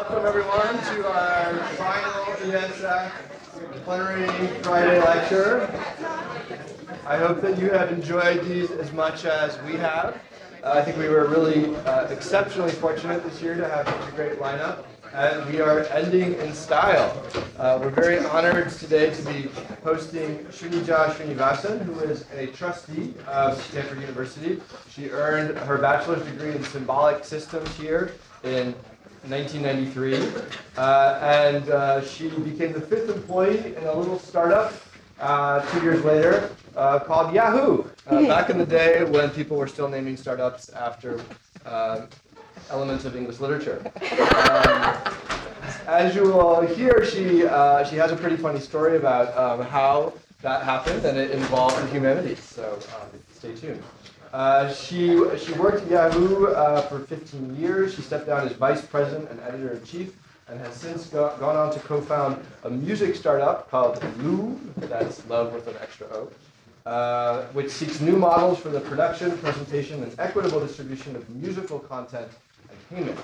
Welcome everyone to our final ESF Plenary Friday lecture. I hope that you have enjoyed these as much as we have. I think we were really exceptionally fortunate this year to have such a great lineup, and we are ending in style. We're very honored today to be hosting Srinija Srinivasan, who is a trustee of Stanford University. She earned her bachelor's degree in symbolic systems here in 1993, and she became the 5th employee in a little startup 2 years later called Yahoo! Back in the day when people were still naming startups after elements of English literature. As you will hear, she has a pretty funny story about how that happened, and it involved the humanities, so stay tuned. She worked at Yahoo for 15 years. She stepped down as vice president and editor-in-chief, and has since gone on to co-found a music startup called Lou, that's love with an extra O, which seeks new models for the production, presentation, and equitable distribution of musical content and payments.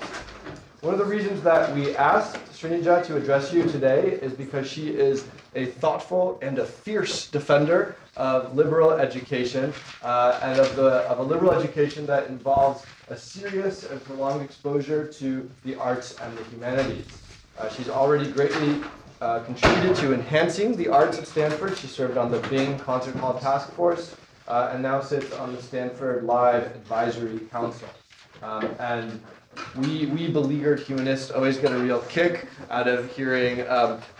One of the reasons that we asked Srinija to address you today is because she is a thoughtful and a fierce defender of liberal education, and of a liberal education that involves a serious and prolonged exposure to the arts and the humanities. She's already greatly contributed to enhancing the arts at Stanford. She served on the Bing Concert Hall Task Force, and now sits on the Stanford Live Advisory Council. And we beleaguered humanists always get a real kick out of hearing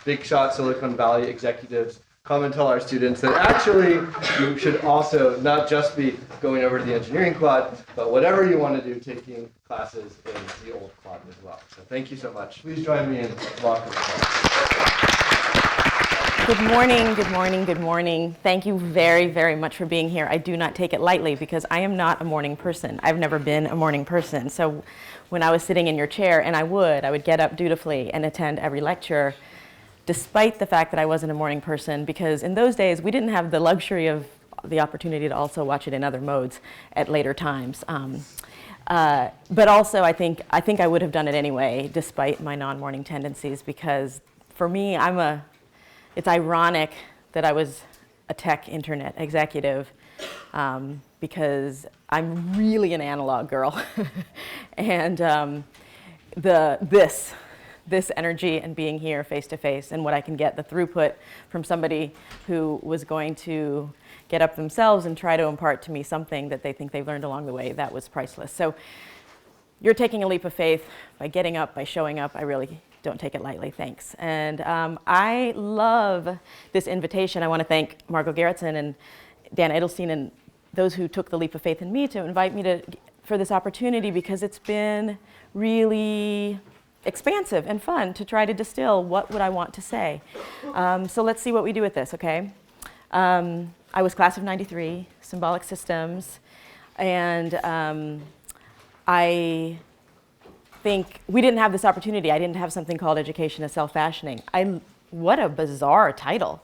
big shot Silicon Valley executives come and tell our students that actually you should also not just be going over to the engineering quad, but whatever you want to do, taking classes in the old quad as well. So thank you so much. Please join me in welcoming her. Good morning, good morning, good morning. Thank you very, very much for being here. I do not take it lightly because I am not a morning person. I've never been a morning person. So when I was sitting in your chair, and I would get up dutifully and attend every lecture, despite the fact that I wasn't a morning person, because in those days we didn't have the luxury of the opportunity to also watch it in other modes at later times. But also I think I would have done it anyway, despite my non-morning tendencies, because for me, it's ironic that I was a tech internet executive, because I'm really an analog girl. And this energy and being here face to face and what I can get, the throughput from somebody who was going to get up themselves and try to impart to me something that they think they've learned along the way, that was priceless. So you're taking a leap of faith by getting up, by showing up. I really don't take it lightly, thanks. And I love this invitation. I want to thank Margot Gerritsen and Dan Edelstein and those who took the leap of faith in me to invite me for this opportunity, because it's been really expansive and fun to try to distill what would I want to say. So let's see what we do with this, okay? I was class of 93, symbolic systems, and I think we didn't have this opportunity. I didn't have something called education as self-fashioning. What a bizarre title.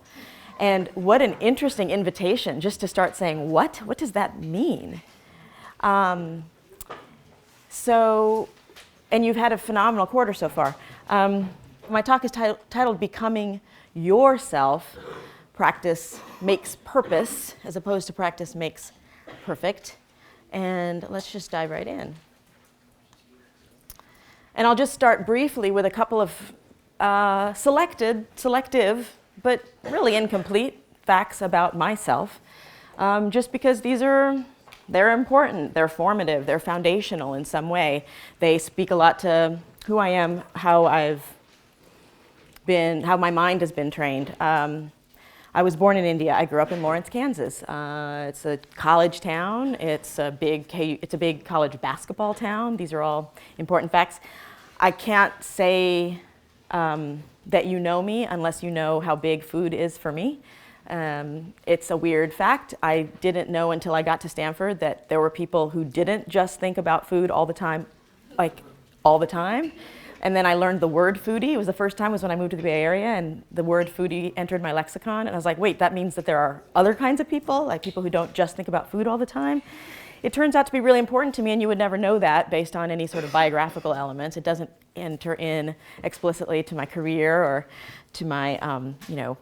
And what an interesting invitation just to start saying, what does that mean? And you've had a phenomenal quarter so far. My talk is titled Becoming Yourself. Practice makes purpose, as opposed to practice makes perfect. And let's just dive right in. And I'll just start briefly with a couple of selective, but really incomplete facts about myself, just because they're important, they're formative, they're foundational in some way. They speak a lot to who I am, how my mind has been trained. I was born in India. I grew up in Lawrence, Kansas. It's a college town. It's a big college basketball town. These are all important facts. I can't say that you know me unless you know how big food is for me. It's a weird fact. I didn't know until I got to Stanford that there were people who didn't just think about food all the time, like all the time. And then I learned the word foodie. It was the first time was when I moved to the Bay Area, and the word foodie entered my lexicon. And I was like, wait, that means that there are other kinds of people, like people who don't just think about food all the time. it turns out to be really important to me, and you would never know that based on any sort of biographical elements. It doesn't enter in explicitly to my career or to my,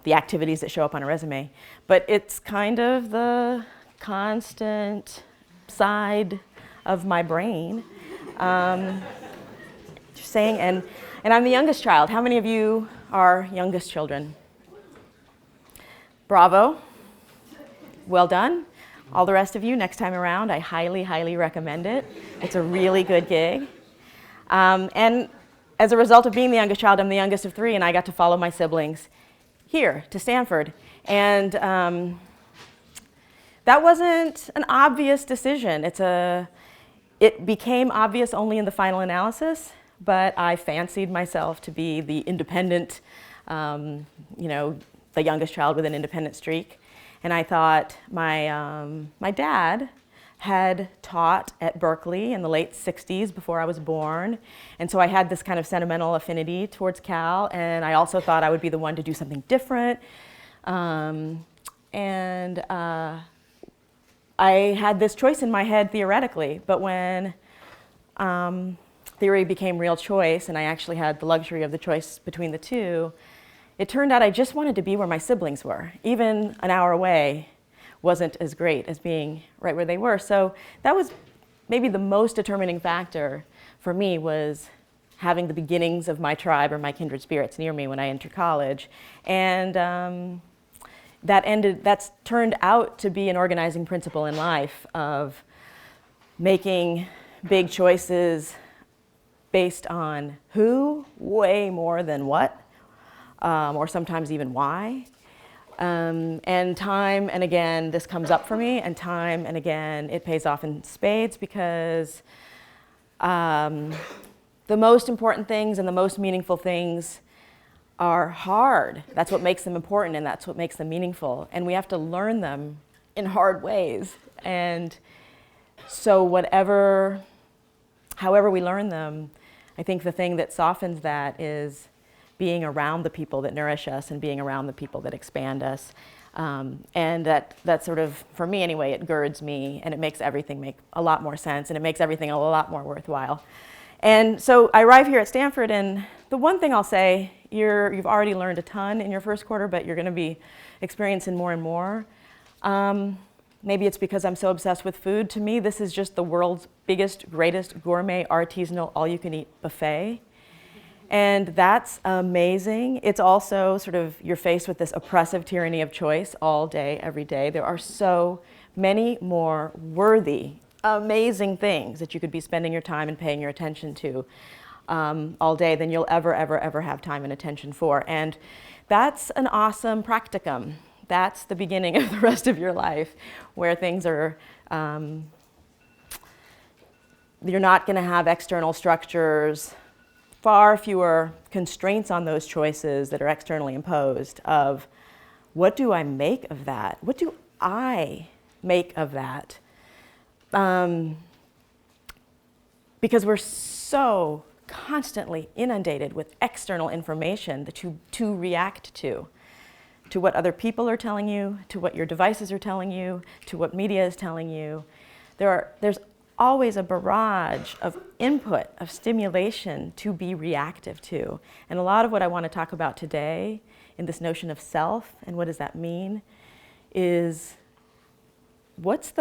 the activities that show up on a resume. But it's kind of the constant side of my brain. Just saying, and I'm the youngest child. How many of you are youngest children? Bravo. Well done. All the rest of you, next time around, I highly, highly recommend it. It's a really good gig. And as a result of being the youngest child, I'm the youngest of 3, and I got to follow my siblings here to Stanford. And that wasn't an obvious decision. It became obvious only in the final analysis, but I fancied myself to be the independent, the youngest child with an independent streak. And I thought my dad had taught at Berkeley in the late 60s before I was born. And so I had this kind of sentimental affinity towards Cal. And I also thought I would be the one to do something different. I had this choice in my head theoretically. But when theory became real choice, and I actually had the luxury of the choice between the two, it turned out I just wanted to be where my siblings were. Even an hour away wasn't as great as being right where they were. So that was maybe the most determining factor for me, was having the beginnings of my tribe or my kindred spirits near me when I entered college. And that's turned out to be an organizing principle in life of making big choices based on who way more than what. Or sometimes even why. And time and again, this comes up for me, and time and again, it pays off in spades, because the most important things and the most meaningful things are hard. That's what makes them important, and that's what makes them meaningful. And we have to learn them in hard ways. And so however we learn them, I think the thing that softens that is being around the people that nourish us and being around the people that expand us. And that sort of, for me anyway, it girds me, and it makes everything make a lot more sense, and it makes everything a lot more worthwhile. And so I arrive here at Stanford, and the one thing I'll say, you've already learned a ton in your first quarter, but you're going to be experiencing more and more. Maybe it's because I'm so obsessed with food. To me, this is just the world's biggest, greatest gourmet, artisanal, all-you-can-eat buffet. And that's amazing. It's also sort of, you're faced with this oppressive tyranny of choice all day, every day. There are so many more worthy, amazing things that you could be spending your time and paying your attention to all day than you'll ever, ever, ever have time and attention for. And that's an awesome practicum. That's the beginning of the rest of your life, where things are, you're not going to have external structures, far fewer constraints on those choices that are externally imposed of, what do I make of that? What do I make of that? Because we're so constantly inundated with external information that to react to what other people are telling you, to what your devices are telling you, to what media is telling you. There's always a barrage of input, of stimulation to be reactive to. And a lot of what I want to talk about today in this notion of self and what does that mean is, what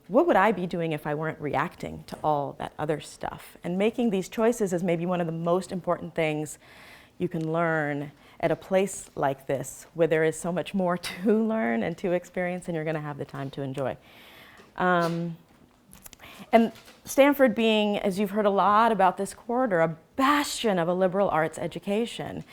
would I be doing if I weren't reacting to all that other stuff? And making these choices is maybe one of the most important things you can learn at a place like this, where there is so much more to learn and to experience, and you're going to have the time to enjoy. And Stanford being, as you've heard a lot about this quarter, a bastion of a liberal arts education.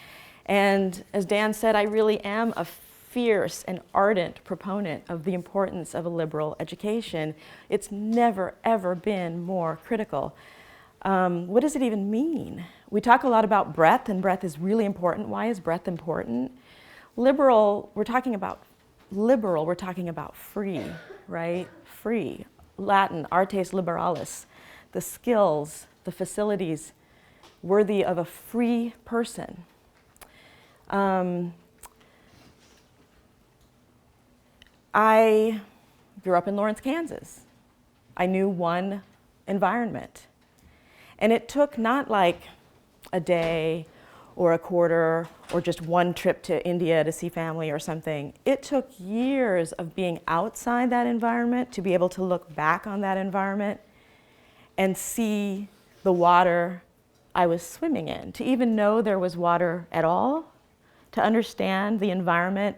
And as Dan said, I really am a fierce and ardent proponent of the importance of a liberal education. It's never, ever been more critical. What does it even mean? We talk a lot about breadth, and breadth is really important. Why is breadth important? Liberal, we're talking about free, right? Free. Latin, artes liberalis, the skills, the facilities worthy of a free person. I grew up in Lawrence, Kansas. I knew one environment. And it took not like a day or a quarter or just one trip to India to see family or something. It took years of being outside that environment to be able to look back on that environment and see the water I was swimming in, to even know there was water at all, to understand the environment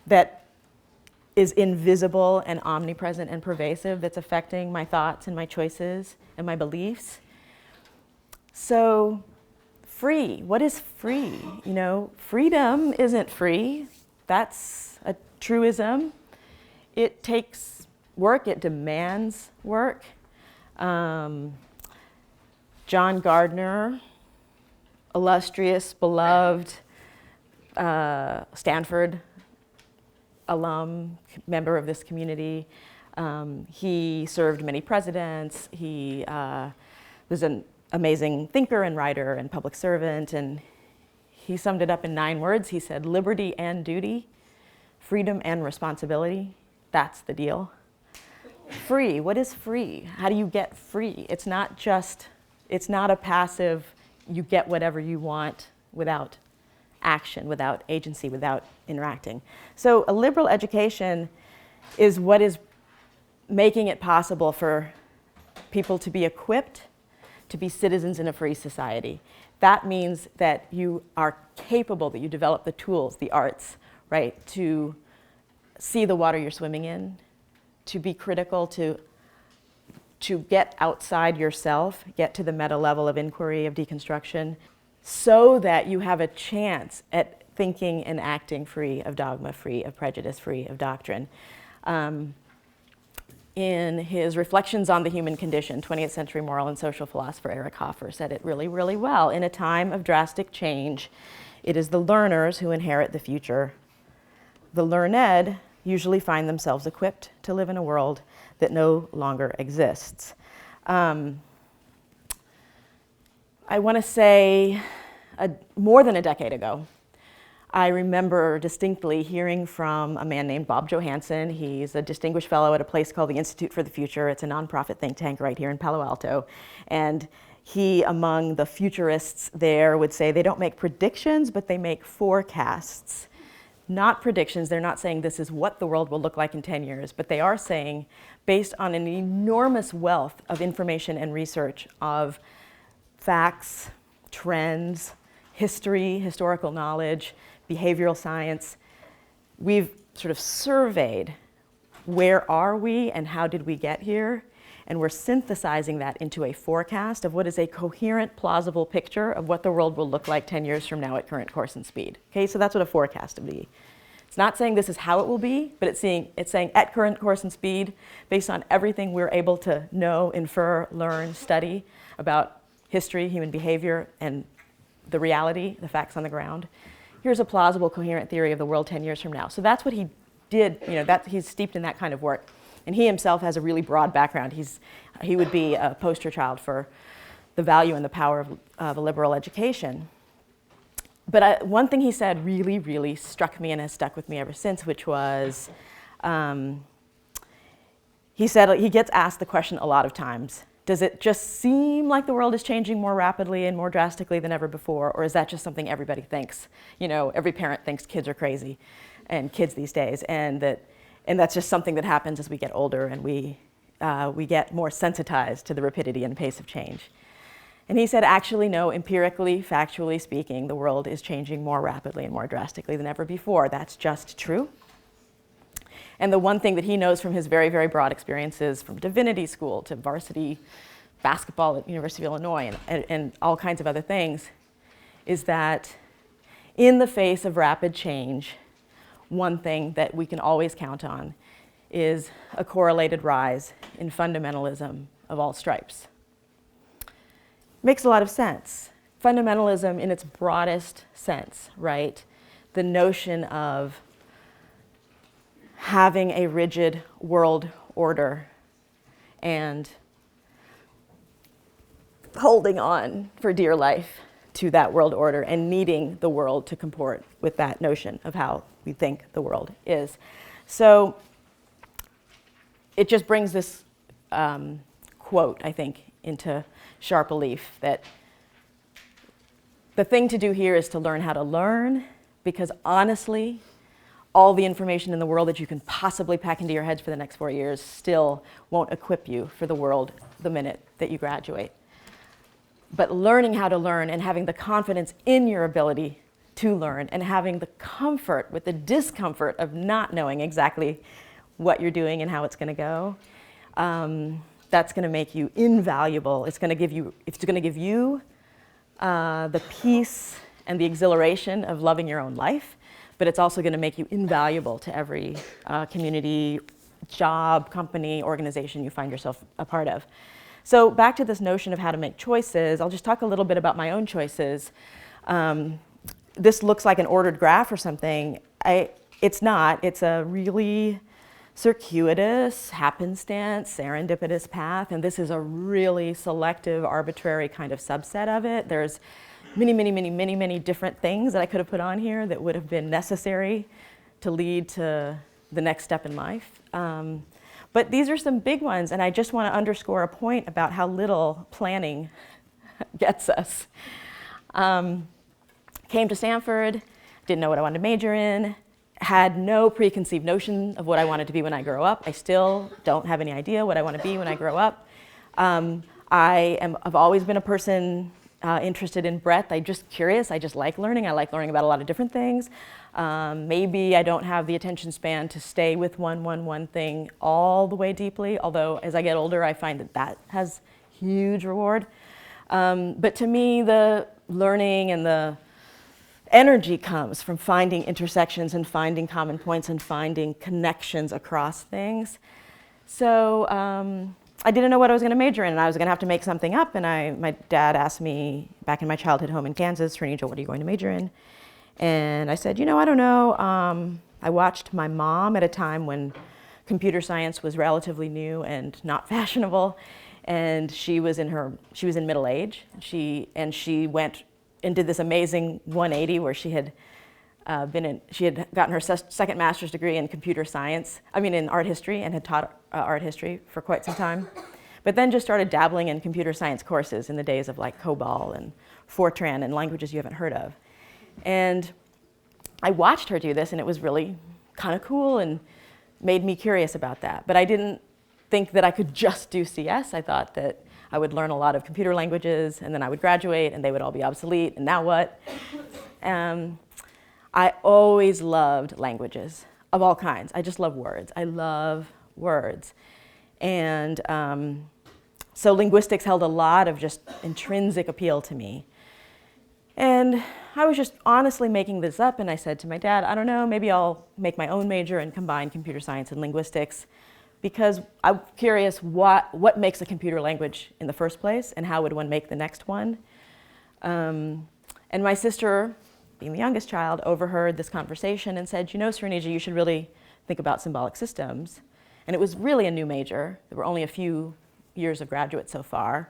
that is invisible and omnipresent and pervasive, that's affecting my thoughts and my choices and my beliefs. So, free, what is free? You know, freedom isn't free. That's a truism. It takes work, it demands work. John Gardner, illustrious, beloved Stanford alum, member of this community. He served many presidents. He was an amazing thinker and writer and public servant, and he summed it up in 9 words. He said, liberty and duty, freedom and responsibility, that's the deal. Free, what is free? How do you get free? It's not a passive, you get whatever you want without action, without agency, without interacting. So a liberal education is what is making it possible for people to be equipped to be citizens in a free society. That means that you are capable, that you develop the tools, the arts, right, to see the water you're swimming in, to be critical, to get outside yourself, get to the meta level of inquiry, of deconstruction, so that you have a chance at thinking and acting free of dogma, free of prejudice, free of doctrine. In his Reflections on the Human Condition, 20th century moral and social philosopher Eric Hoffer said it really, really well. In a time of drastic change, it is the learners who inherit the future. The learned usually find themselves equipped to live in a world that no longer exists. I want to say more than a decade ago, I remember distinctly hearing from a man named Bob Johansen. He's a distinguished fellow at a place called the Institute for the Future. It's a nonprofit think tank right here in Palo Alto. And he, among the futurists there, would say they don't make predictions, but they make forecasts. Not predictions. They're not saying this is what the world will look like in 10 years, but they are saying, based on an enormous wealth of information and research of facts, trends, history, historical knowledge, behavioral science, we've sort of surveyed where are we and how did we get here, and we're synthesizing that into a forecast of what is a coherent, plausible picture of what the world will look like 10 years from now at current course and speed. Okay, so that's what a forecast would be. It's not saying this is how it will be, but it's saying at current course and speed, based on everything we're able to know, infer, learn, study about history, human behavior, and the reality, the facts on the ground. Here's a plausible, coherent theory of the world 10 years from now. So that's what he did, he's steeped in that kind of work. And he himself has a really broad background. He would be a poster child for the value and the power of a liberal education. But one thing he said really, really struck me and has stuck with me ever since, which was, he said, he gets asked the question a lot of times, does it just seem like the world is changing more rapidly and more drastically than ever before, or is that just something everybody thinks? You know, every parent thinks kids are crazy, and kids these days, and that's just something that happens as we get older and we get more sensitized to the rapidity and pace of change. And he said, actually, no, empirically, factually speaking, the world is changing more rapidly and more drastically than ever before. That's just true. And the one thing that he knows from his very, very broad experiences, from divinity school to varsity basketball at University of Illinois and all kinds of other things, is that in the face of rapid change, one thing that we can always count on is a correlated rise in fundamentalism of all stripes. Makes a lot of sense. Fundamentalism in its broadest sense, right? The notion of having a rigid world order and holding on for dear life to that world order and needing the world to comport with that notion of how we think the world is. So it just brings this quote, I think, into sharp relief, that the thing to do here is to learn how to learn, because honestly, all the information in the world that you can possibly pack into your heads for the next 4 years still won't equip you for the world the minute that you graduate. But learning how to learn and having the confidence in your ability to learn and having the comfort with the discomfort of not knowing exactly what you're doing and how it's going to go, that's going to make you invaluable. It's going to give you the peace and the exhilaration of loving your own life, but it's also going to make you invaluable to every community, job, company, organization you find yourself a part of. So back to this notion of how to make choices, I'll just talk a little bit about my own choices. This looks like an ordered graph or something. It's not. It's a really circuitous, happenstance, serendipitous path, and this is a really selective, arbitrary kind of subset of it. There's many different things that I could have put on here that would have been necessary to lead to the next step in life. But these are some big ones, and I just want to underscore a point about how little planning gets us. Came to Stanford, didn't know what I wanted to major in, had no preconceived notion of what I wanted to be when I grow up. I still don't have any idea what I want to be when I grow up. I've always been a person interested in breadth. I'm just curious. I just like learning. I like learning about a lot of different things. Maybe I don't have the attention span to stay with one thing all the way deeply, although as I get older, I find that has huge reward. But to me, the learning and the energy comes from finding intersections and finding common points and finding connections across things. So I didn't know what I was going to major in, and I was going to have to make something up. And my dad asked me back in my childhood home in Kansas, Srinija, what are you going to major in? And I said, I don't know. I watched my mom at a time when computer science was relatively new and not fashionable, and she was in middle age. She went and did this amazing 180 where she had gotten her second master's degree in in art history, and had taught art history for quite some time. But then just started dabbling in computer science courses in the days of like COBOL and Fortran and languages you haven't heard of. And I watched her do this, and it was really kind of cool and made me curious about that. But I didn't think that I could just do CS. I thought that I would learn a lot of computer languages, and then I would graduate, and they would all be obsolete, and now what? I always loved languages of all kinds. I just love words. I love words. And so linguistics held a lot of just intrinsic appeal to me. And I was just honestly making this up, and I said to my dad, I don't know, maybe I'll make my own major and combine computer science and linguistics, because I'm curious what makes a computer language in the first place, and how would one make the next one? And my sister, being the youngest child, overheard this conversation and said, Srinija, you should really think about symbolic systems. And it was really a new major. There were only a few years of graduate so far.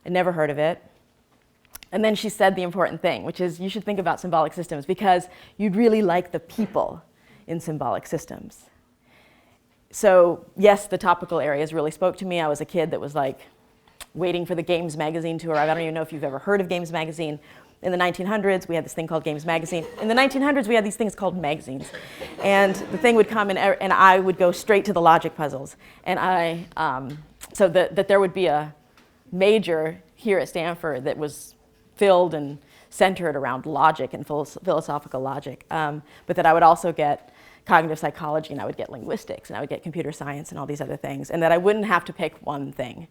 I'd never heard of it. And then she said the important thing, which is you should think about symbolic systems because you'd really like the people in symbolic systems. So yes, the topical areas really spoke to me. I was a kid that was like waiting for the Games magazine to arrive. I don't even know if you've ever heard of Games magazine. In the 1900s, we had this thing called Games magazine. In the 1900s, we had these things called magazines. And the thing would come in, and I would go straight to the logic puzzles. And so that there would be a major here at Stanford that was filled and centered around logic and philosophical logic. But that I would also get cognitive psychology, and I would get linguistics, and I would get computer science and all these other things, and that I wouldn't have to pick one thing.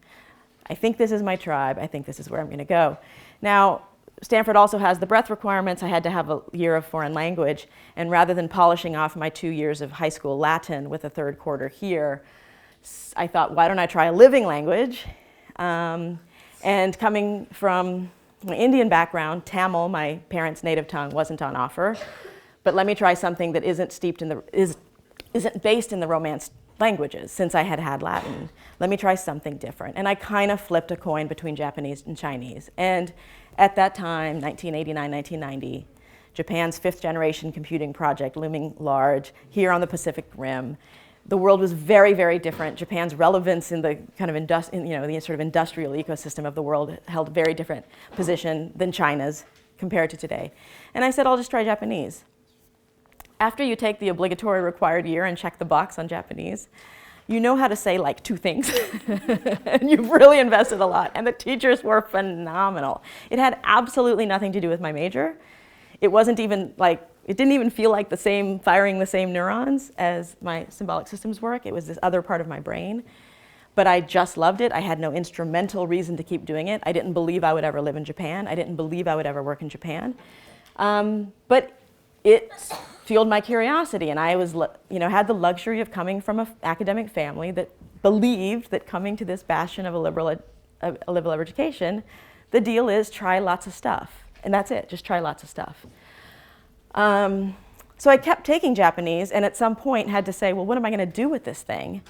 I think this is my tribe. I think this is where I'm going to go. Now, Stanford also has the breadth requirements. I had to have a year of foreign language, and rather than polishing off my 2 years of high school Latin with a third quarter here, I thought, why don't I try a living language? And coming from my Indian background, Tamil, my parents' native tongue, wasn't on offer. But let me try something that isn't based in the Romance languages, since I had had Latin. Let me try something different. And I kind of flipped a coin between Japanese and Chinese. And at that time, 1989, 1990, Japan's fifth generation computing project looming large here on the Pacific Rim, The world was very, very different. Japan's relevance in the kind of the sort of industrial ecosystem of the world held a very different position than China's compared to today. And I said, I'll just try Japanese. After you take the obligatory required year and check the box on Japanese, you know how to say like 2 things. And you've really invested a lot. And the teachers were phenomenal. It had absolutely nothing to do with my major. It wasn't even like, it didn't even feel like firing the same neurons as my symbolic systems work. It was this other part of my brain. But I just loved it. I had no instrumental reason to keep doing it. I didn't believe I would ever live in Japan. I didn't believe I would ever work in Japan. But it fueled my curiosity, and I was, had the luxury of coming from an academic family that believed that coming to this bastion of a liberal education, the deal is try lots of stuff, and that's it, just try lots of stuff. So I kept taking Japanese, and at some point had to say, well, what am I going to do with this thing?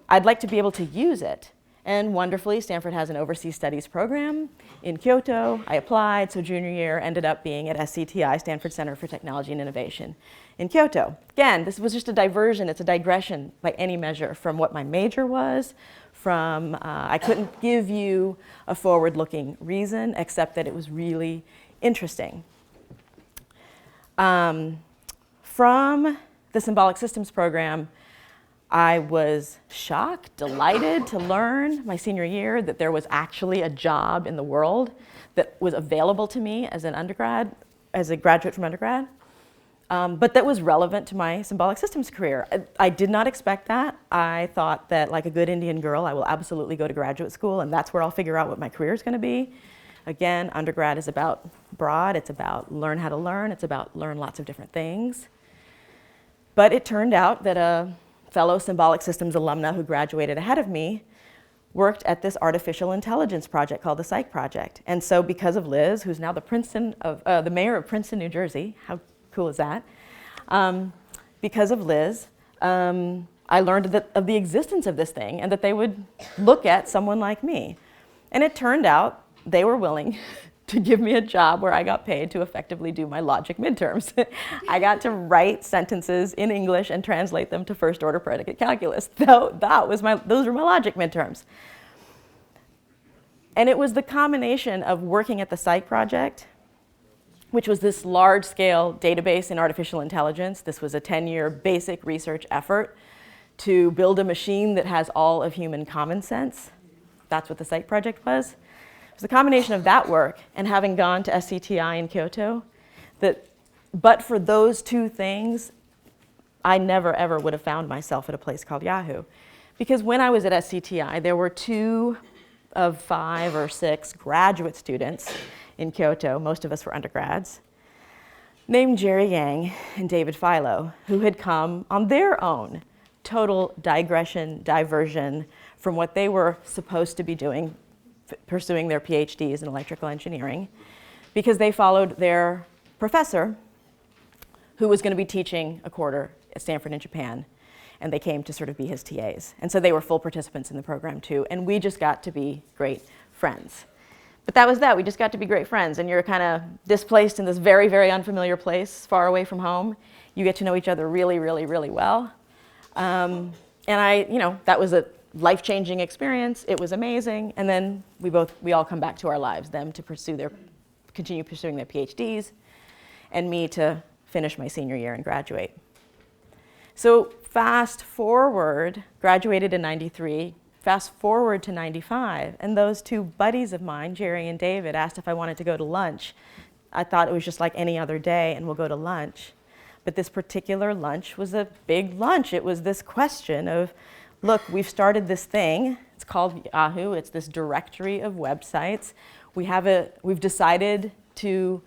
I'd like to be able to use it. And wonderfully, Stanford has an overseas studies program in Kyoto. I applied, so junior year ended up being at SCTI, Stanford Center for Technology and Innovation in Kyoto. Again, this was just a diversion, it's a digression by any measure from what my major was, I couldn't give you a forward-looking reason except that it was really interesting. From the Symbolic Systems program, I was shocked, delighted to learn my senior year that there was actually a job in the world that was available to me as an undergrad, as a graduate from undergrad, but that was relevant to my symbolic systems career. I did not expect that. I thought that, like a good Indian girl, I will absolutely go to graduate school, and that's where I'll figure out what my career is going to be. Again, undergrad is about broad. It's about learn how to learn. It's about learn lots of different things. But it turned out that a fellow symbolic systems alumna who graduated ahead of me worked at this artificial intelligence project called the Psych Project. And so because of Liz, who's now the mayor of Princeton, New Jersey, how cool is that? Because of Liz, I learned of the existence of this thing and that they would look at someone like me. And it turned out they were willing to give me a job where I got paid to effectively do my logic midterms. I got to write sentences in English and translate them to first order predicate calculus. Those were my logic midterms. And it was the combination of working at the Psych Project, which was this large-scale database in artificial intelligence. This was a 10-year basic research effort to build a machine that has all of human common sense. That's what the Psych Project was. It was the combination of that work and having gone to SCTI in Kyoto but for those 2 things, I never ever would have found myself at a place called Yahoo. Because when I was at SCTI, there were 2 of 5 or 6 graduate students in Kyoto, most of us were undergrads, named Jerry Yang and David Philo, who had come on their own total diversion from what they were supposed to be doing, pursuing their PhDs in electrical engineering, because they followed their professor, who was going to be teaching a quarter at Stanford in Japan, and they came to sort of be his TAs. And so they were full participants in the program too, and we just got to be great friends. But that was that, we just got to be great friends, and you're kind of displaced in this very, very unfamiliar place, far away from home. You get to know each other really, really, really well. And that was a life-changing experience. It was amazing. And then we all come back to our lives, them to continue pursuing their PhDs, and me to finish my senior year and graduate. So fast forward, graduated in '93, fast forward to '95, and those 2 buddies of mine, Jerry and David, asked if I wanted to go to lunch. I thought it was just like any other day, and we'll go to lunch. But this particular lunch was a big lunch. It was this question of, look, we've started this thing. It's called Yahoo. It's this directory of websites. We've decided to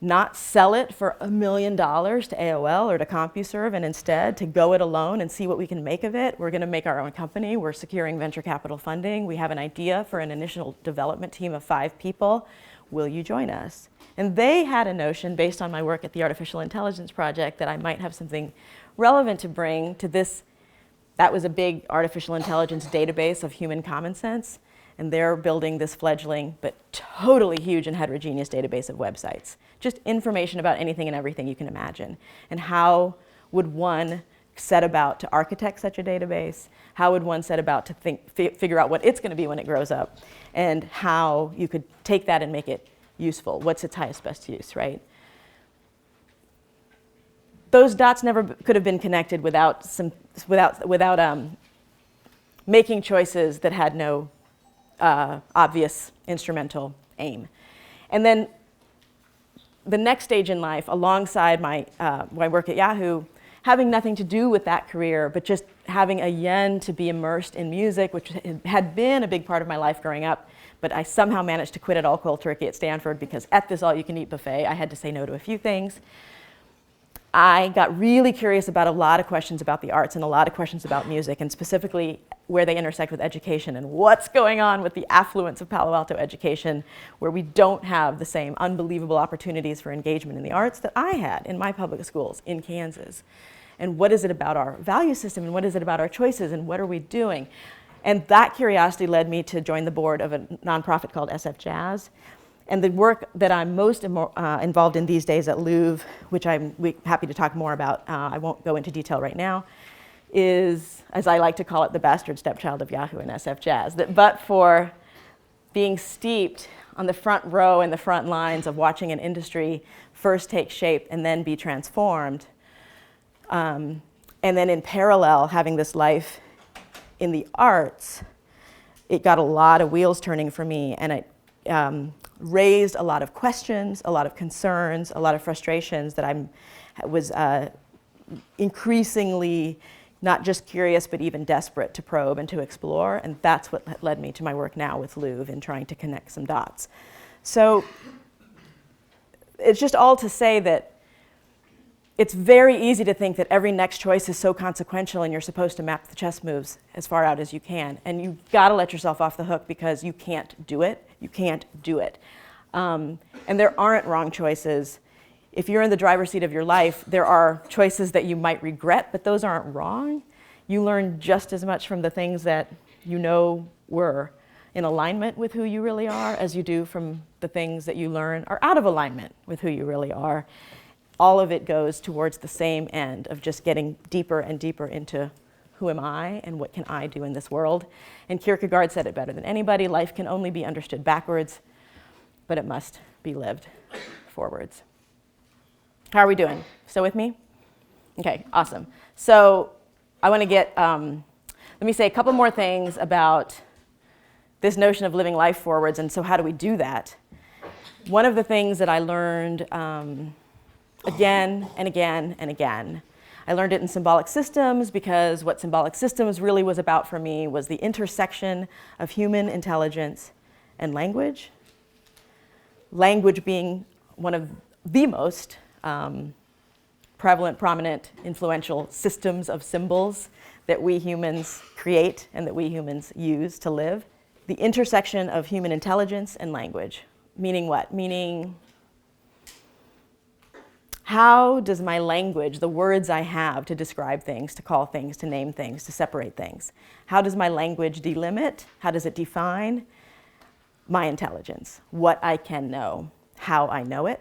not sell it for $1 million to AOL or to CompuServe, and instead to go it alone and see what we can make of it. We're going to make our own company. We're securing venture capital funding. We have an idea for an initial development team of 5 people. Will you join us? And they had a notion, based on my work at the Artificial Intelligence Project, that I might have something relevant to bring to this. That was a big artificial intelligence database of human common sense, and they're building this fledgling but totally huge and heterogeneous database of websites. Just information about anything and everything you can imagine. And how would one set about to architect such a database? How would one set about to figure out what it's going to be when it grows up? And how you could take that and make it useful. What's its highest best use, right? Those dots never could have been connected without making choices that had no obvious instrumental aim. And then the next stage in life, alongside my work at Yahoo, having nothing to do with that career, but just having a yen to be immersed in music, which had been a big part of my life growing up, but I somehow managed to quit it all cold turkey at Stanford because at this all-you-can-eat buffet, I had to say no to a few things. I got really curious about a lot of questions about the arts and a lot of questions about music, and specifically where they intersect with education and what's going on with the affluence of Palo Alto education, where we don't have the same unbelievable opportunities for engagement in the arts that I had in my public schools in Kansas. And what is it about our value system, and what is it about our choices, and what are we doing? And that curiosity led me to join the board of a nonprofit called SF Jazz. And the work that I'm most involved in these days at Louvre, which I'm happy to talk more about, I won't go into detail right now, is, as I like to call it, the bastard stepchild of Yahoo and SF Jazz. That but for being steeped on the front row and the front lines of watching an industry first take shape and then be transformed, and then in parallel having this life in the arts, it got a lot of wheels turning for me, and it raised a lot of questions, a lot of concerns, a lot of frustrations that I was increasingly not just curious, but even desperate to probe and to explore. And that's what led me to my work now with Louvre in trying to connect some dots. So it's just all to say that it's very easy to think that every next choice is so consequential and you're supposed to map the chess moves as far out as you can. And you've got to let yourself off the hook because you can't do it. You can't do it. And there aren't wrong choices. If you're in the driver's seat of your life, there are choices that you might regret, but those aren't wrong. You learn just as much from the things that you know were in alignment with who you really are as you do from the things that you learn are out of alignment with who you really are. All of it goes towards the same end of just getting deeper and deeper into who am I and what can I do in this world. And Kierkegaard said it better than anybody, life can only be understood backwards, but it must be lived forwards. How are we doing? Still with me? Okay, awesome. So I want to let me say a couple more things about this notion of living life forwards, and so how do we do that? One of the things that I learned again and again and again, I learned it in symbolic systems because what symbolic systems really was about for me was the intersection of human intelligence and language. Language being one of the most prevalent, prominent, influential systems of symbols that we humans create and that we humans use to live. The intersection of human intelligence and language. Meaning what? Meaning, how does my language, the words I have to describe things, to call things, to name things, to separate things, how does my language delimit? How does it define my intelligence? What I can know, how I know it?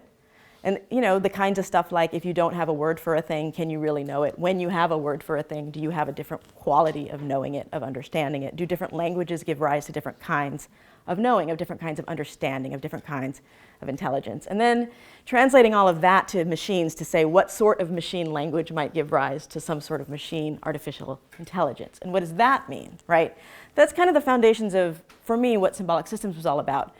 And you know, the kinds of stuff like if you don't have a word for a thing, can you really know it? When you have a word for a thing, do you have a different quality of knowing it, of understanding it? Do different languages give rise to different kinds of knowing, of different kinds of understanding, of different kinds of intelligence? And then translating all of that to machines to say what sort of machine language might give rise to some sort of machine artificial intelligence. And what does that mean, right? That's kind of the foundations of, for me, what symbolic systems was all about.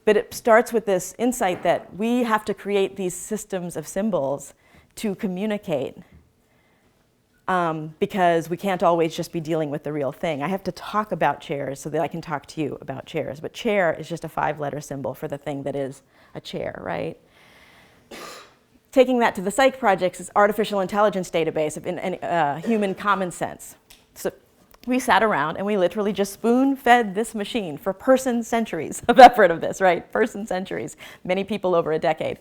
But it starts with this insight that we have to create these systems of symbols to communicate because we can't always just be dealing with the real thing. I have to talk about chairs so that I can talk to you about chairs. But chair is just a 5-letter symbol for the thing that is a chair, right? Taking that to the Psych projects is artificial intelligence database of human common sense. So we sat around and we literally just spoon-fed this machine for person-centuries of effort of this, right? Person-centuries, many people over a decade.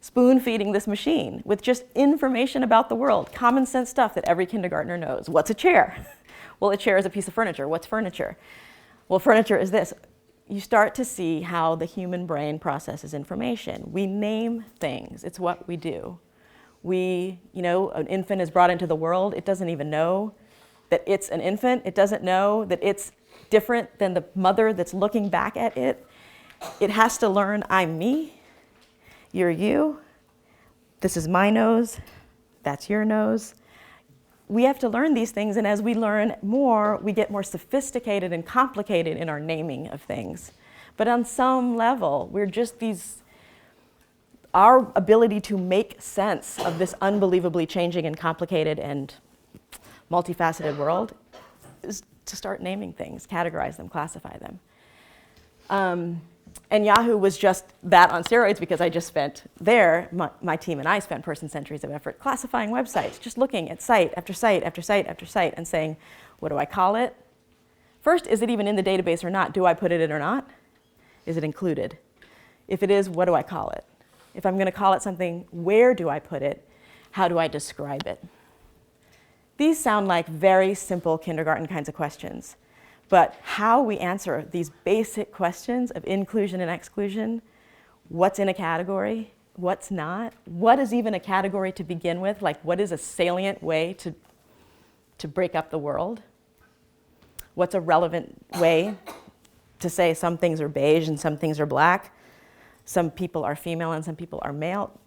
Spoon-feeding this machine with just information about the world, common sense stuff that every kindergartner knows. What's a chair? Well, a chair is a piece of furniture. What's furniture? Well, furniture is this. You start to see how the human brain processes information. We name things. It's what we do. An infant is brought into the world. It doesn't even know that it's an infant. It doesn't know that it's different than the mother that's looking back at it. It has to learn, I'm me, you're you, this is my nose, that's your nose. We have to learn these things, and as we learn more, we get more sophisticated and complicated in our naming of things. But on some level, we're just our ability to make sense of this unbelievably changing and complicated and multifaceted world is to start naming things, categorize them, classify them. And Yahoo was just that on steroids, because I just spent my team and I spent person-centuries of effort classifying websites, just looking at site after site after site after site and saying, what do I call it? First, is it even in the database or not? Do I put it in or not? Is it included? If it is, what do I call it? If I'm going to call it something, where do I put it? How do I describe it? These sound like very simple kindergarten kinds of questions. But how we answer these basic questions of inclusion and exclusion, what's in a category, what's not, what is even a category to begin with, like what is a salient way to break up the world? What's a relevant way to say some things are beige and some things are black, some people are female and some people are male?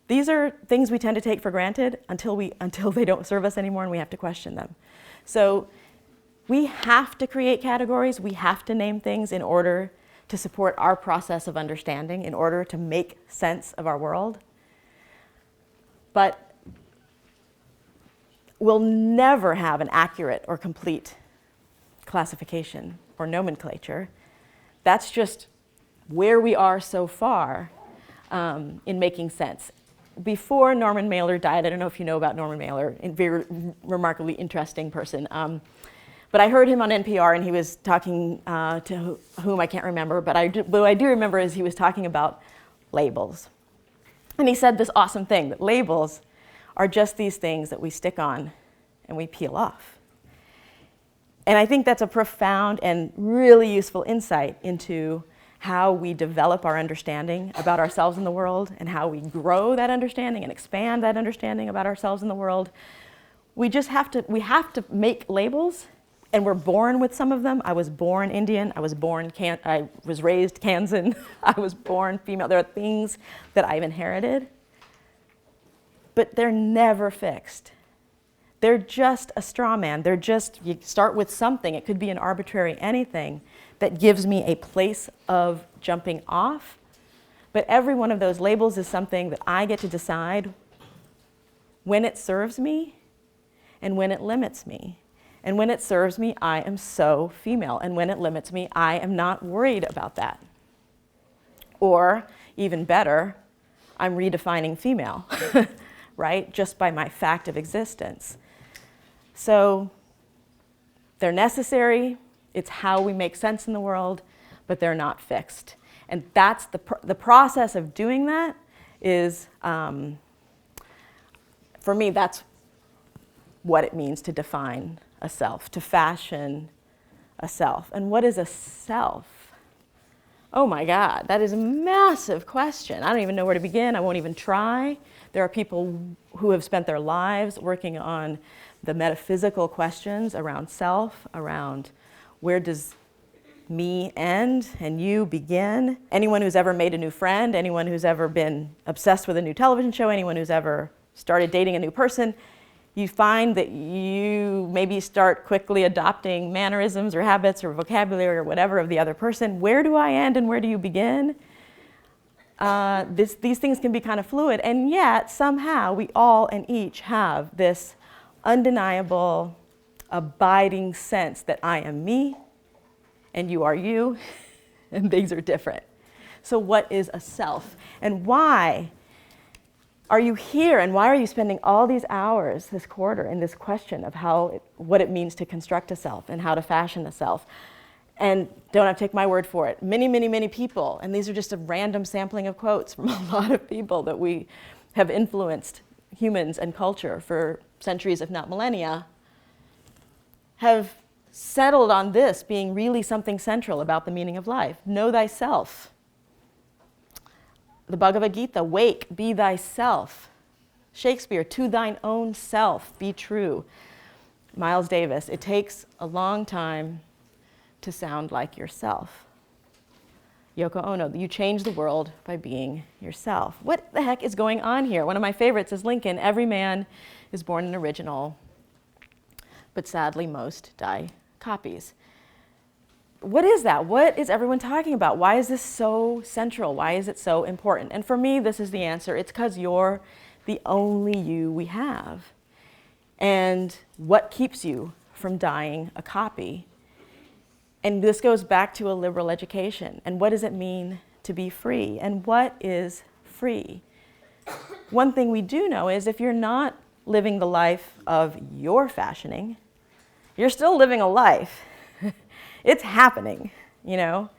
These are things we tend to take for granted until they don't serve us anymore and we have to question them. So we have to create categories, we have to name things in order to support our process of understanding, in order to make sense of our world. But we'll never have an accurate or complete classification or nomenclature. That's just where we are so far in making sense. Before Norman Mailer died, I don't know if you know about Norman Mailer, a very remarkably interesting person. But I heard him on NPR, and he was talking to whom I can't remember, but what I do remember is he was talking about labels. And he said this awesome thing, that labels are just these things that we stick on and we peel off. And I think that's a profound and really useful insight into how we develop our understanding about ourselves in the world and how we grow that understanding and expand that understanding about ourselves in the world. We have to make labels, and we're born with some of them. I was born Indian, I was raised Kansan, I was born female. There are things that I've inherited, but they're never fixed. They're just a straw man. You start with something, it could be an arbitrary anything, that gives me a place of jumping off. But every one of those labels is something that I get to decide when it serves me and when it limits me. And when it serves me, I am so female. And when it limits me, I am not worried about that. Or, even better, I'm redefining female, right? Just by my fact of existence. So, they're necessary. It's how we make sense in the world, but they're not fixed. And that's the process of doing that is, for me, that's what it means to define a self, to fashion a self. And what is a self? Oh my God, that is a massive question. I don't even know where to begin. I won't even try. There are people who have spent their lives working on the metaphysical questions around self, around where does me end and you begin. Anyone who's ever made a new friend, anyone who's ever been obsessed with a new television show, anyone who's ever started dating a new person, you find that you maybe start quickly adopting mannerisms or habits or vocabulary or whatever of the other person. Where do I end and where do you begin? These things can be kind of fluid, and yet somehow we all and each have this undeniable, abiding sense that I am me and you are you and things are different. So what is a self? And why are you here, and why are you spending all these hours this quarter in this question of what it means to construct a self and how to fashion a self? And don't have to take my word for it. Many, many, many people, and these are just a random sampling of quotes from a lot of people that we have influenced humans and culture for centuries, if not millennia, have settled on this being really something central about the meaning of life. Know thyself. The Bhagavad Gita, wake, be thyself. Shakespeare, to thine own self, be true. Miles Davis, it takes a long time to sound like yourself. Yoko Ono, you change the world by being yourself. What the heck is going on here? One of my favorites is Lincoln. Every man is born an original, but sadly most die copies. What is that? What is everyone talking about? Why is this so central? Why is it so important? And for me, this is the answer. It's because you're the only you we have. And what keeps you from dying a copy? And this goes back to a liberal education. And what does it mean to be free? And what is free? One thing we do know is if you're not living the life of your fashioning, you're still living a life. It's happening, you know?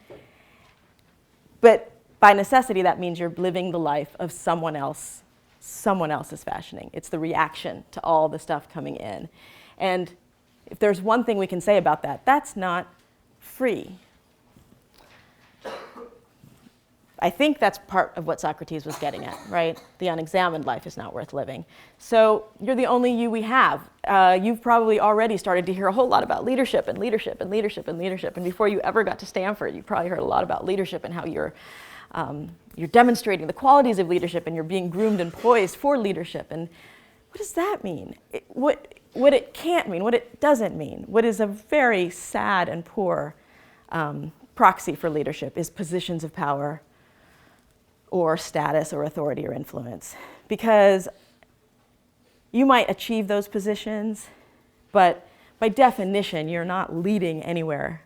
But by necessity, that means you're living the life of someone else. Someone else is fashioning. It's the reaction to all the stuff coming in. And if there's one thing we can say about that, that's not free. I think that's part of what Socrates was getting at, right? The unexamined life is not worth living. So you're the only you we have. You've probably already started to hear a whole lot about leadership and leadership and leadership and leadership. And before you ever got to Stanford, you probably heard a lot about leadership and how you're demonstrating the qualities of leadership and you're being groomed and poised for leadership. And what does that mean? What it can't mean, what it doesn't mean, what is a very sad and poor proxy for leadership is positions of power or status or authority or influence. Because you might achieve those positions, but by definition, you're not leading anywhere.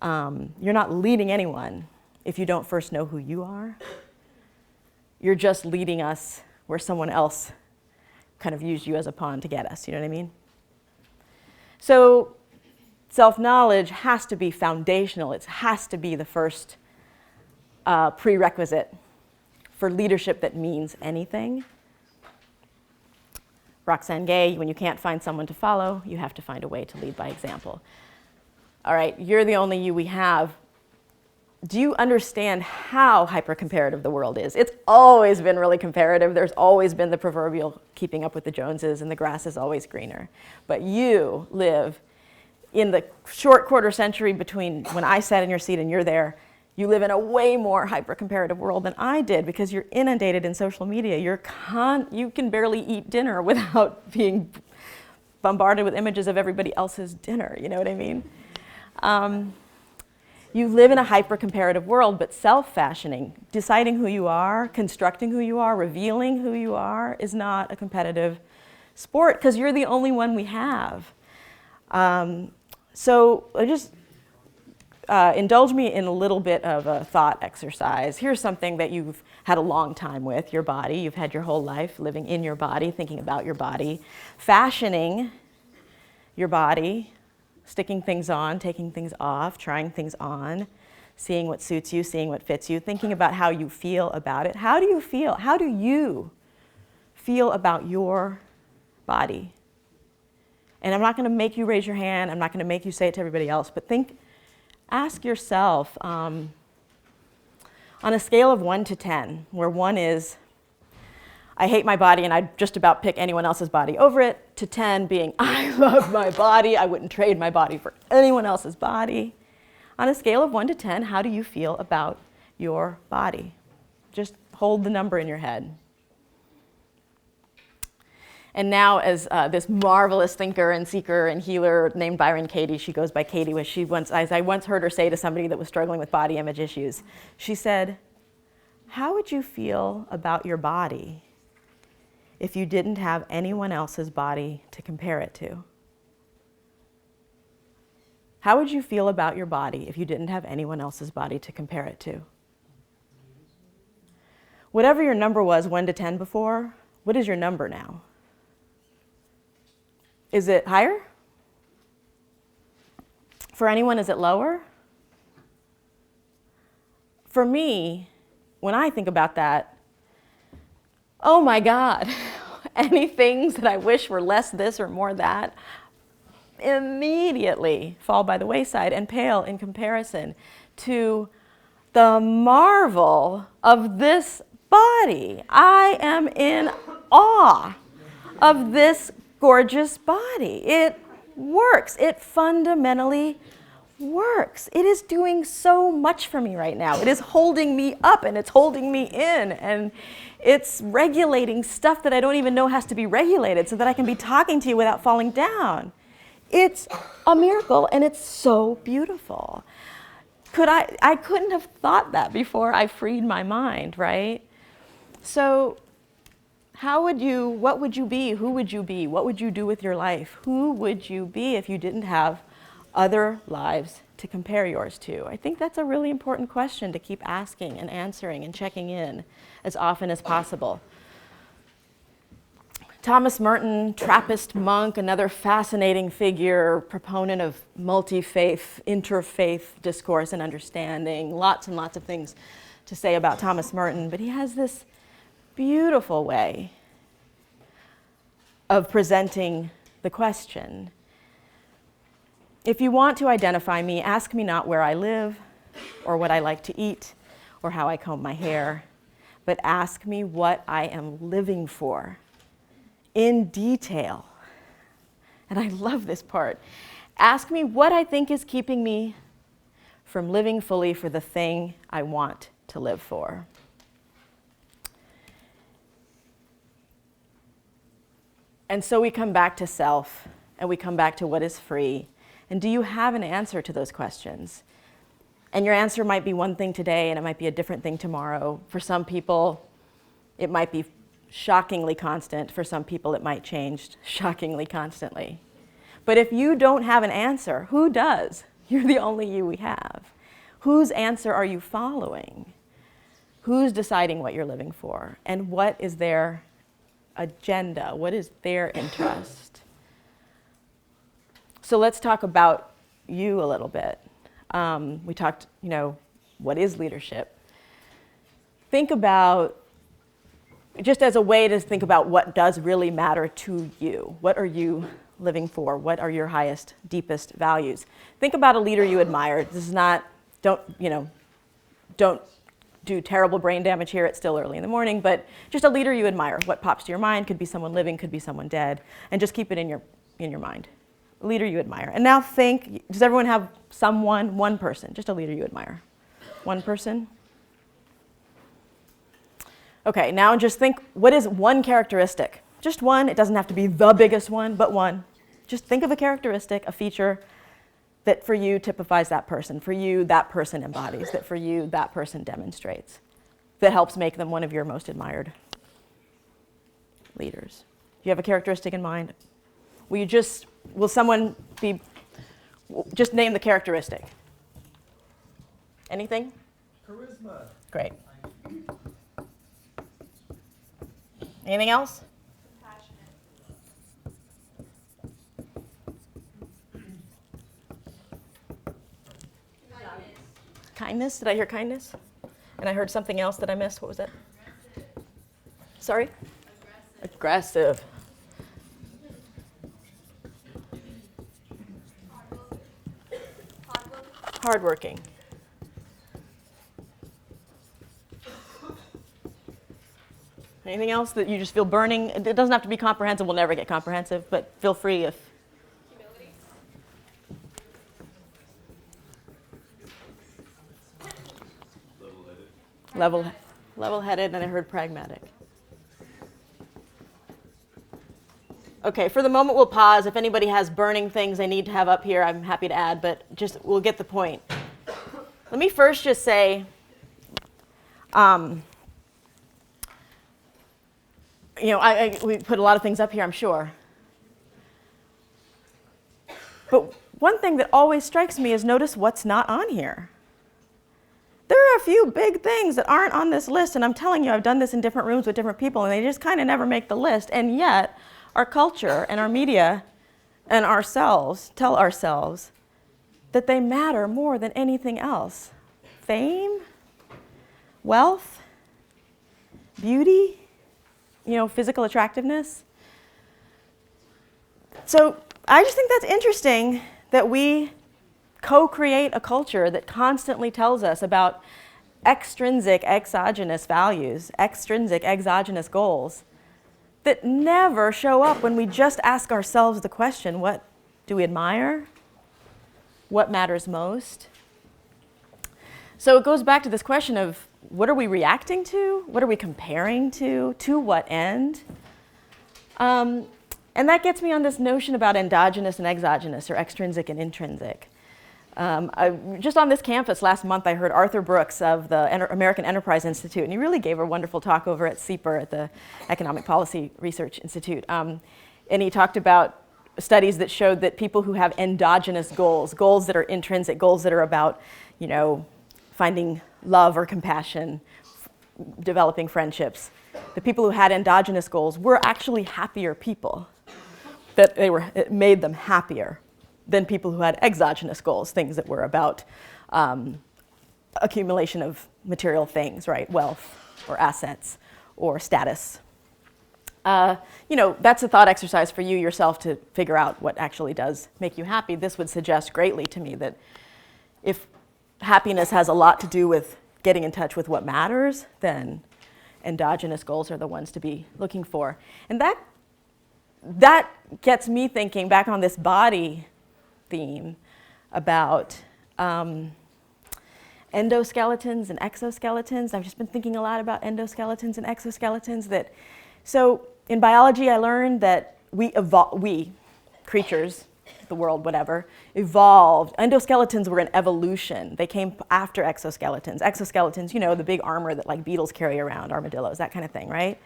You're not leading anyone if you don't first know who you are. You're just leading us where someone else kind of used you as a pawn to get us, you know what I mean? So self-knowledge has to be foundational. It has to be the first prerequisite for leadership that means anything. Roxane Gay, when you can't find someone to follow, you have to find a way to lead by example. All right, you're the only you we have. Do you understand how hyper-comparative the world is? It's always been really comparative. There's always been the proverbial keeping up with the Joneses and the grass is always greener. But you live in the short quarter century between when I sat in your seat and you're there. You live in a way more hyper-comparative world than I did because you're inundated in social media. You can barely eat dinner without being bombarded with images of everybody else's dinner, you know what I mean? You live in a hyper-comparative world, but self-fashioning, deciding who you are, constructing who you are, revealing who you are is not a competitive sport because you're the only one we have. So just indulge me in a little bit of a thought exercise. Here's something that you've had a long time with, your body. You've had your whole life living in your body, thinking about your body, fashioning your body, sticking things on, taking things off, trying things on, seeing what suits you, seeing what fits you, thinking about how you feel about it. How do you feel? How do you feel about your body? And I'm not going to make you raise your hand. I'm not going to make you say it to everybody else, but ask yourself on a scale of 1 to 10, where 1 is, I hate my body and I'd just about pick anyone else's body over it, to 10 being, I love my body, I wouldn't trade my body for anyone else's body. On a scale of 1 to 10, how do you feel about your body? Just hold the number in your head. And now as this marvelous thinker and seeker and healer named Byron Katie, she goes by Katie, as I once heard her say to somebody that was struggling with body image issues, she said, how would you feel about your body if you didn't have anyone else's body to compare it to? How would you feel about your body if you didn't have anyone else's body to compare it to? Whatever your number was 1 to 10 before, what is your number now? Is it higher? For anyone, is it lower? For me, when I think about that, oh my God, any things that I wish were less this or more that immediately fall by the wayside and pale in comparison to the marvel of this body. I am in awe of this gorgeous body. It works. It fundamentally works. It is doing so much for me right now. It is holding me up and it's holding me in, and it's regulating stuff that I don't even know has to be regulated so that I can be talking to you without falling down. It's a miracle and it's so beautiful. I couldn't have thought that before I freed my mind, right? So what would you be? Who would you be? What would you do with your life? Who would you be if you didn't have other lives to compare yours to? I think that's a really important question to keep asking and answering and checking in as often as possible. Thomas Merton, Trappist monk, another fascinating figure, proponent of multi-faith, interfaith discourse and understanding. Lots and lots of things to say about Thomas Merton, but he has this beautiful way of presenting the question. If you want to identify me, ask me not where I live, or what I like to eat, or how I comb my hair, but ask me what I am living for, in detail. And I love this part. Ask me what I think is keeping me from living fully for the thing I want to live for. And so we come back to self, and we come back to what is free. And do you have an answer to those questions? And your answer might be one thing today, and it might be a different thing tomorrow. For some people, it might be shockingly constant. For some people, it might change shockingly constantly. But if you don't have an answer, who does? You're the only you we have. Whose answer are you following? Who's deciding what you're living for? And what is their agenda? What is their interest? So let's talk about you a little bit. We talked, what is leadership? Think about, just as a way to think about what does really matter to you. What are you living for? What are your highest, deepest values? Think about a leader you admire. This is not, don't do terrible brain damage here. It's still early in the morning, but just a leader you admire. What pops to your mind? Could be someone living, could be someone dead, and just keep it in your mind. A leader you admire. And now think, does everyone have one person, just a leader you admire? One person? Okay, now just think, what is one characteristic? Just one, it doesn't have to be the biggest one, but one. Just think of a characteristic, a feature that for you typifies that person, for you that person embodies, that for you that person demonstrates, that helps make them one of your most admired leaders. Do you have a characteristic in mind? Will someone just name the characteristic? Anything? Charisma. Great. Anything else? Kindness. Did I hear kindness? And I heard something else that I missed. What was that? Sorry? Aggressive. Hardworking. Anything else that you just feel burning? It doesn't have to be comprehensive. We'll never get comprehensive, but feel free if. Humility. Level-headed, and I heard pragmatic. Okay, for the moment we'll pause. If anybody has burning things they need to have up here, I'm happy to add, but we'll get the point. Let me first just say, we put a lot of things up here, I'm sure. But one thing that always strikes me is notice what's not on here. There are a few big things that aren't on this list, and I'm telling you, I've done this in different rooms with different people, and they just kind of never make the list, and yet our culture and our media and ourselves tell ourselves that they matter more than anything else. Fame, wealth, beauty, physical attractiveness. So I just think that's interesting that we co-create a culture that constantly tells us about extrinsic exogenous values, extrinsic exogenous goals that never show up when we just ask ourselves the question, what do we admire? What matters most? So it goes back to this question of what are we reacting to? What are we comparing to? To what end? And that gets me on this notion about endogenous and exogenous, or extrinsic and intrinsic. Just on this campus last month, I heard Arthur Brooks of the American Enterprise Institute, and he really gave a wonderful talk over at CEPR, at the Economic Policy Research Institute. And he talked about studies that showed that people who have endogenous goals, goals that are intrinsic, goals that are about, finding love or compassion, developing friendships, the people who had endogenous goals were actually happier people. That it made them happier than people who had exogenous goals, things that were about accumulation of material things, right? Wealth or assets or status. That's a thought exercise for you yourself to figure out what actually does make you happy. This would suggest greatly to me that if happiness has a lot to do with getting in touch with what matters, then endogenous goals are the ones to be looking for. And that gets me thinking back on this body theme about endoskeletons and exoskeletons. I've just been thinking a lot about endoskeletons and exoskeletons. So in biology, I learned that we creatures, the world, whatever, evolved. Endoskeletons were an evolution. They came after exoskeletons. Exoskeletons, the big armor that like beetles carry around, armadillos, that kind of thing, right?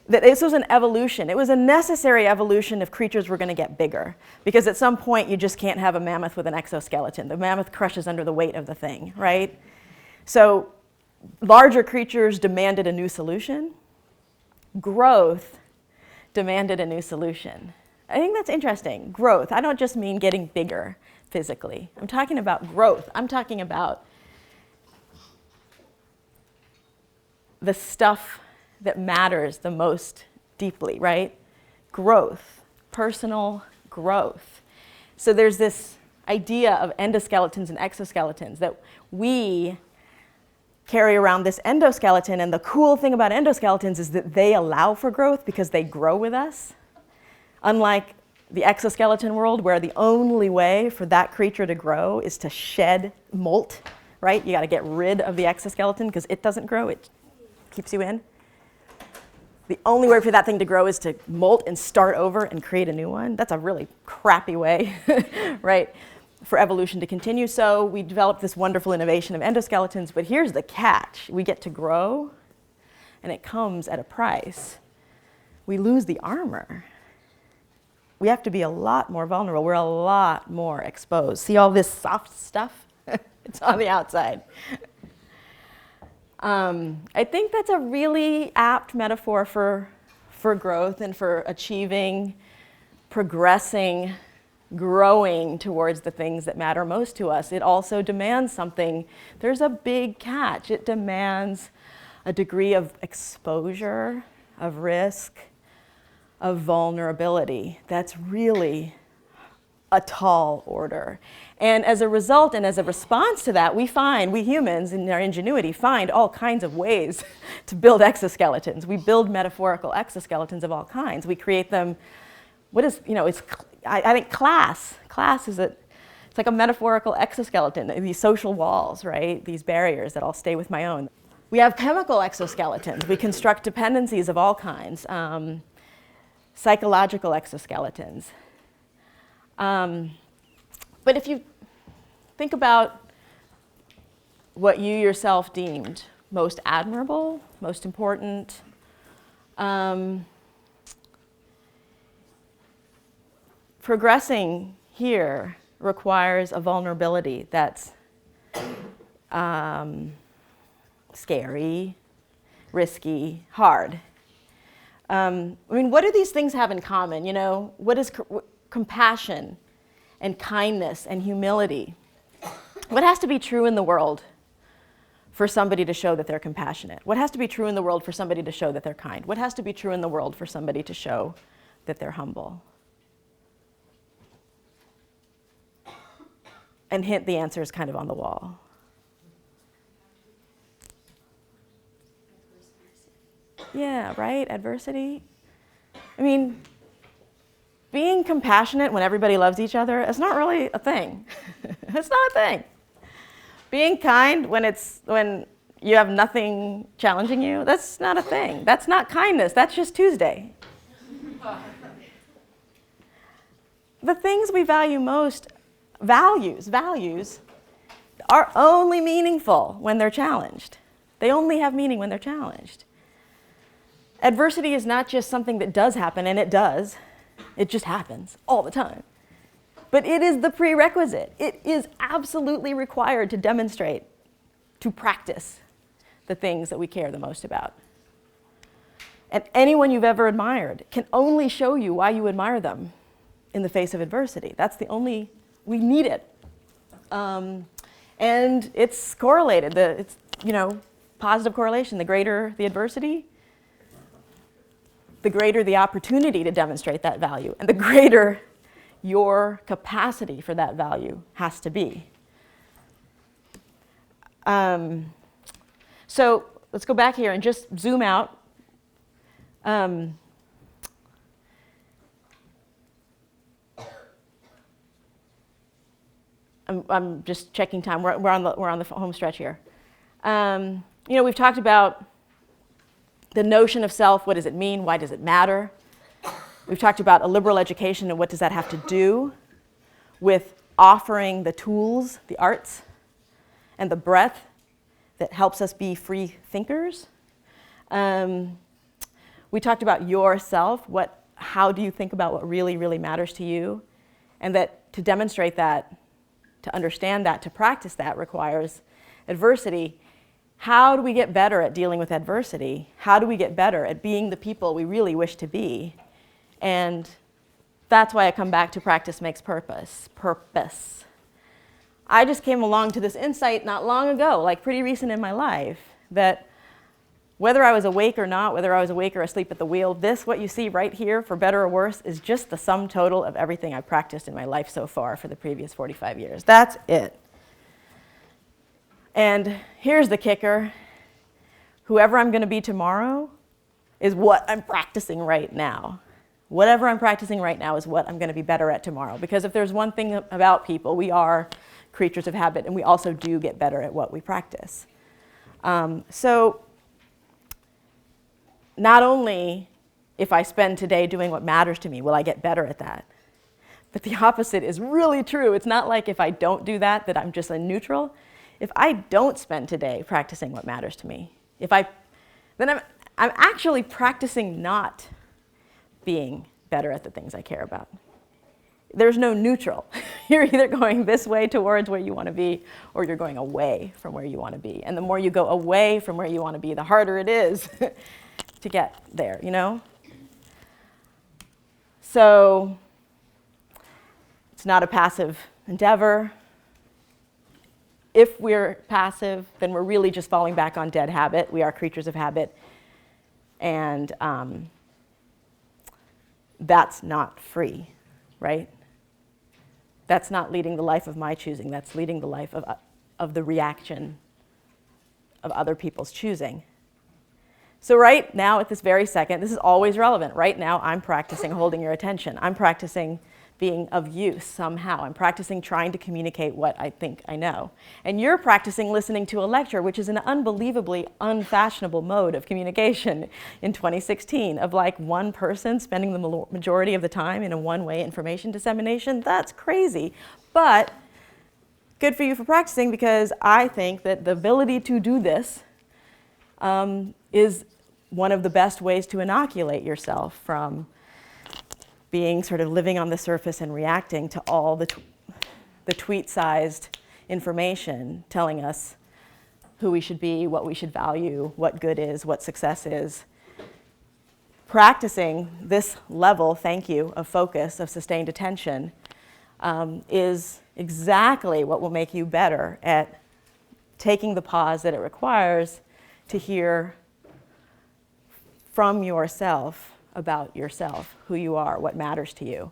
That this was an evolution. It was a necessary evolution if creatures were going to get bigger, because at some point you just can't have a mammoth with an exoskeleton. The mammoth crushes under the weight of the thing, right? So larger creatures demanded a new solution. Growth demanded a new solution. I think that's interesting. Growth. I don't just mean getting bigger physically. I'm talking about growth. I'm talking about the stuff that matters the most deeply, right? Growth, personal growth. So there's this idea of endoskeletons and exoskeletons, that we carry around this endoskeleton, and the cool thing about endoskeletons is that they allow for growth because they grow with us. Unlike the exoskeleton world, where the only way for that creature to grow is to molt, right? You got to get rid of the exoskeleton because it doesn't grow, it keeps you in. The only way for that thing to grow is to molt and start over and create a new one. That's a really crappy way, right, for evolution to continue. So we developed this wonderful innovation of endoskeletons, but here's the catch. We get to grow, and it comes at a price. We lose the armor. We have to be a lot more vulnerable. We're a lot more exposed. See all this soft stuff? It's on the outside. I think that's a really apt metaphor for growth and for achieving, progressing, growing towards the things that matter most to us. It also demands something. There's a big catch. It demands a degree of exposure, of risk, of vulnerability. That's really a tall order. And as a result and as a response to that, we humans, in our ingenuity, find all kinds of ways to build exoskeletons. We build metaphorical exoskeletons of all kinds. We create them. I think class is it's like a metaphorical exoskeleton, these social walls, right? These barriers that I'll stay with my own. We have chemical exoskeletons. We construct dependencies of all kinds. Psychological exoskeletons. But if you think about what you yourself deemed most admirable, most important, progressing here requires a vulnerability that's scary, risky, hard. What do these things have in common? What is compassion and kindness and humility? What has to be true in the world for somebody to show that they're compassionate? What has to be true in the world for somebody to show that they're kind? What has to be true in the world for somebody to show that they're humble? And hint, the answer is kind of on the wall. Yeah, right? Adversity. I mean, being compassionate when everybody loves each other is not really a thing. It's not a thing. Being kind when you have nothing challenging you, that's not a thing. That's not kindness. That's just Tuesday. The things we value most, values, are only meaningful when they're challenged. They only have meaning when they're challenged. Adversity is not just something that does happen, and it does. It just happens all the time. But it is the prerequisite. It is absolutely required to demonstrate, to practice the things that we care the most about. And anyone you've ever admired can only show you why you admire them in the face of adversity. That's the only, we need it. And it's correlated. It's, positive correlation. The greater the adversity, the greater the opportunity to demonstrate that value, and the greater your capacity for that value has to be. So let's go back here and just zoom out. I'm just checking time. We're on the home stretch here. We've talked about the notion of self. What does it mean? Why does it matter? We've talked about a liberal education and what does that have to do with offering the tools, the arts, and the breadth that helps us be free thinkers. We talked about yourself. How do you think about what really, really matters to you? And that to demonstrate that, to understand that, to practice that requires adversity. How do we get better at dealing with adversity? How do we get better at being the people we really wish to be? And that's why I come back to practice makes purpose. Purpose. I just came along to this insight not long ago, like pretty recent in my life, that whether I was awake or not, whether I was awake or asleep at the wheel, what you see right here, for better or worse, is just the sum total of everything I've practiced in my life so far for the previous 45 years. That's it. And here's the kicker. Whoever I'm going to be tomorrow is what I'm practicing right now. Whatever I'm practicing right now is what I'm going to be better at tomorrow. Because if there's one thing about people, we are creatures of habit, and we also do get better at what we practice. So not only if I spend today doing what matters to me, will I get better at that? But the opposite is really true. It's not like if I don't do that I'm just in neutral. If I don't spend today practicing what matters to me, then I'm actually practicing not being better at the things I care about. There's no neutral. You're either going this way towards where you want to be, or you're going away from where you want to be. And the more you go away from where you want to be, the harder it is to get there, So it's not a passive endeavor. If we're passive, then we're really just falling back on dead habit. We are creatures of habit. And that's not free, right? That's not leading the life of my choosing. That's leading the life of the reaction of other people's choosing. So right now, at this very second, this is always relevant. Right now, I'm practicing holding your attention. I'm practicing being of use somehow. I'm practicing trying to communicate what I think I know. And you're practicing listening to a lecture, which is an unbelievably unfashionable mode of communication in 2016, of like one person spending the majority of the time in a one-way information dissemination. That's crazy. But good for you for practicing, because I think that the ability to do this is one of the best ways to inoculate yourself from being sort of living on the surface and reacting to all the tweet-sized information telling us who we should be, what we should value, what good is, what success is. Practicing this level, thank you, of focus, of sustained attention, is exactly what will make you better at taking the pause that it requires to hear from yourself about yourself, who you are, what matters to you.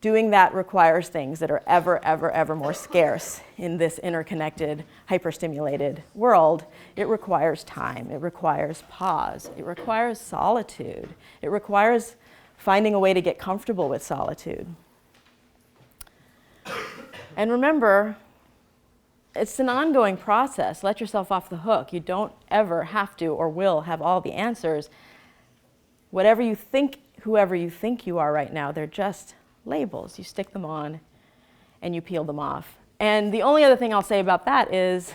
Doing that requires things that are ever more scarce in this interconnected, hyperstimulated world. It requires time. It requires pause. It requires solitude. It requires finding a way to get comfortable with solitude. And remember, it's an ongoing process. Let yourself off the hook. You don't ever have to or will have all the answers. Whatever you think, whoever you think you are right now, they're just labels. You stick them on and you peel them off. And the only other thing I'll say about that is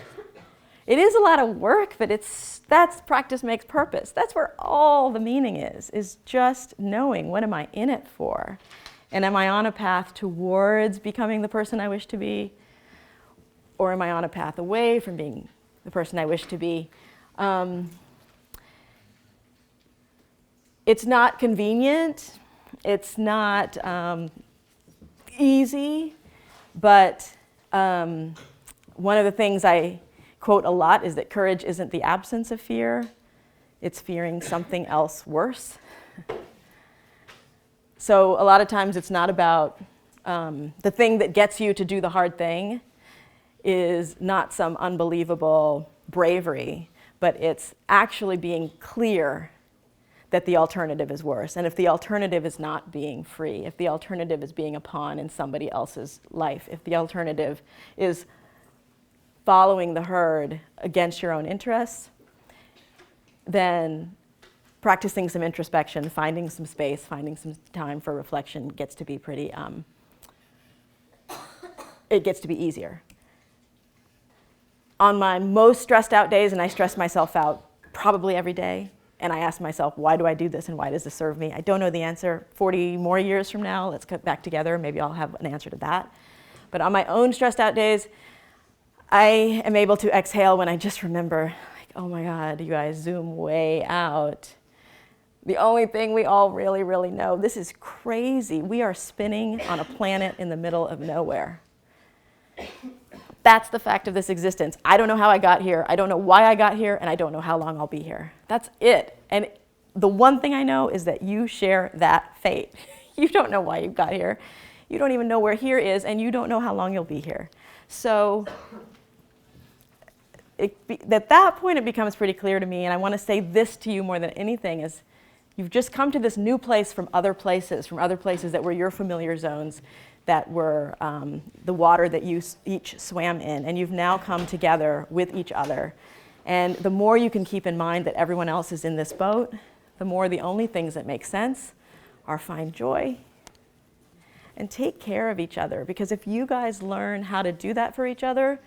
it is a lot of work, but that's practice makes purpose. That's where all the meaning is just knowing, what am I in it for? And am I on a path towards becoming the person I wish to be? Or am I on a path away from being the person I wish to be? It's not convenient. It's not easy, but one of the things I quote a lot is that courage isn't the absence of fear, it's fearing something else worse. So a lot of times it's not about the thing that gets you to do the hard thing is not some unbelievable bravery, but it's actually being clear that the alternative is worse. And if the alternative is not being free, if the alternative is being a pawn in somebody else's life, if the alternative is following the herd against your own interests, then practicing some introspection, finding some space, finding some time for reflection gets to be pretty, it gets to be easier. On my most stressed out days, and I stress myself out probably every day, and I ask myself, why do I do this and why does this serve me? I don't know the answer. 40 more years from now, let's get back together. Maybe I'll have an answer to that. But on my own stressed out days, I am able to exhale when I just remember, like, oh my God, you guys zoom way out. The only thing we all really know, this is crazy. We are spinning on a planet in the middle of nowhere. That's the fact of this existence. I don't know how I got here. I don't know why I got here, and I don't know how long I'll be here. That's it. And the one thing I know is that you share that fate. You don't know why you got here. You don't even know where here is, and you don't know how long you'll be here. So at that point, it becomes pretty clear to me, and I want to say this to you more than anything, is you've just come to this new place from other places that were your familiar zones, that were the water that you each swam in, and you've now come together with each other. And the more you can keep in mind that everyone else is in this boat, the more the only things that make sense are find joy and take care of each other. Because if you guys learn how to do that for each other,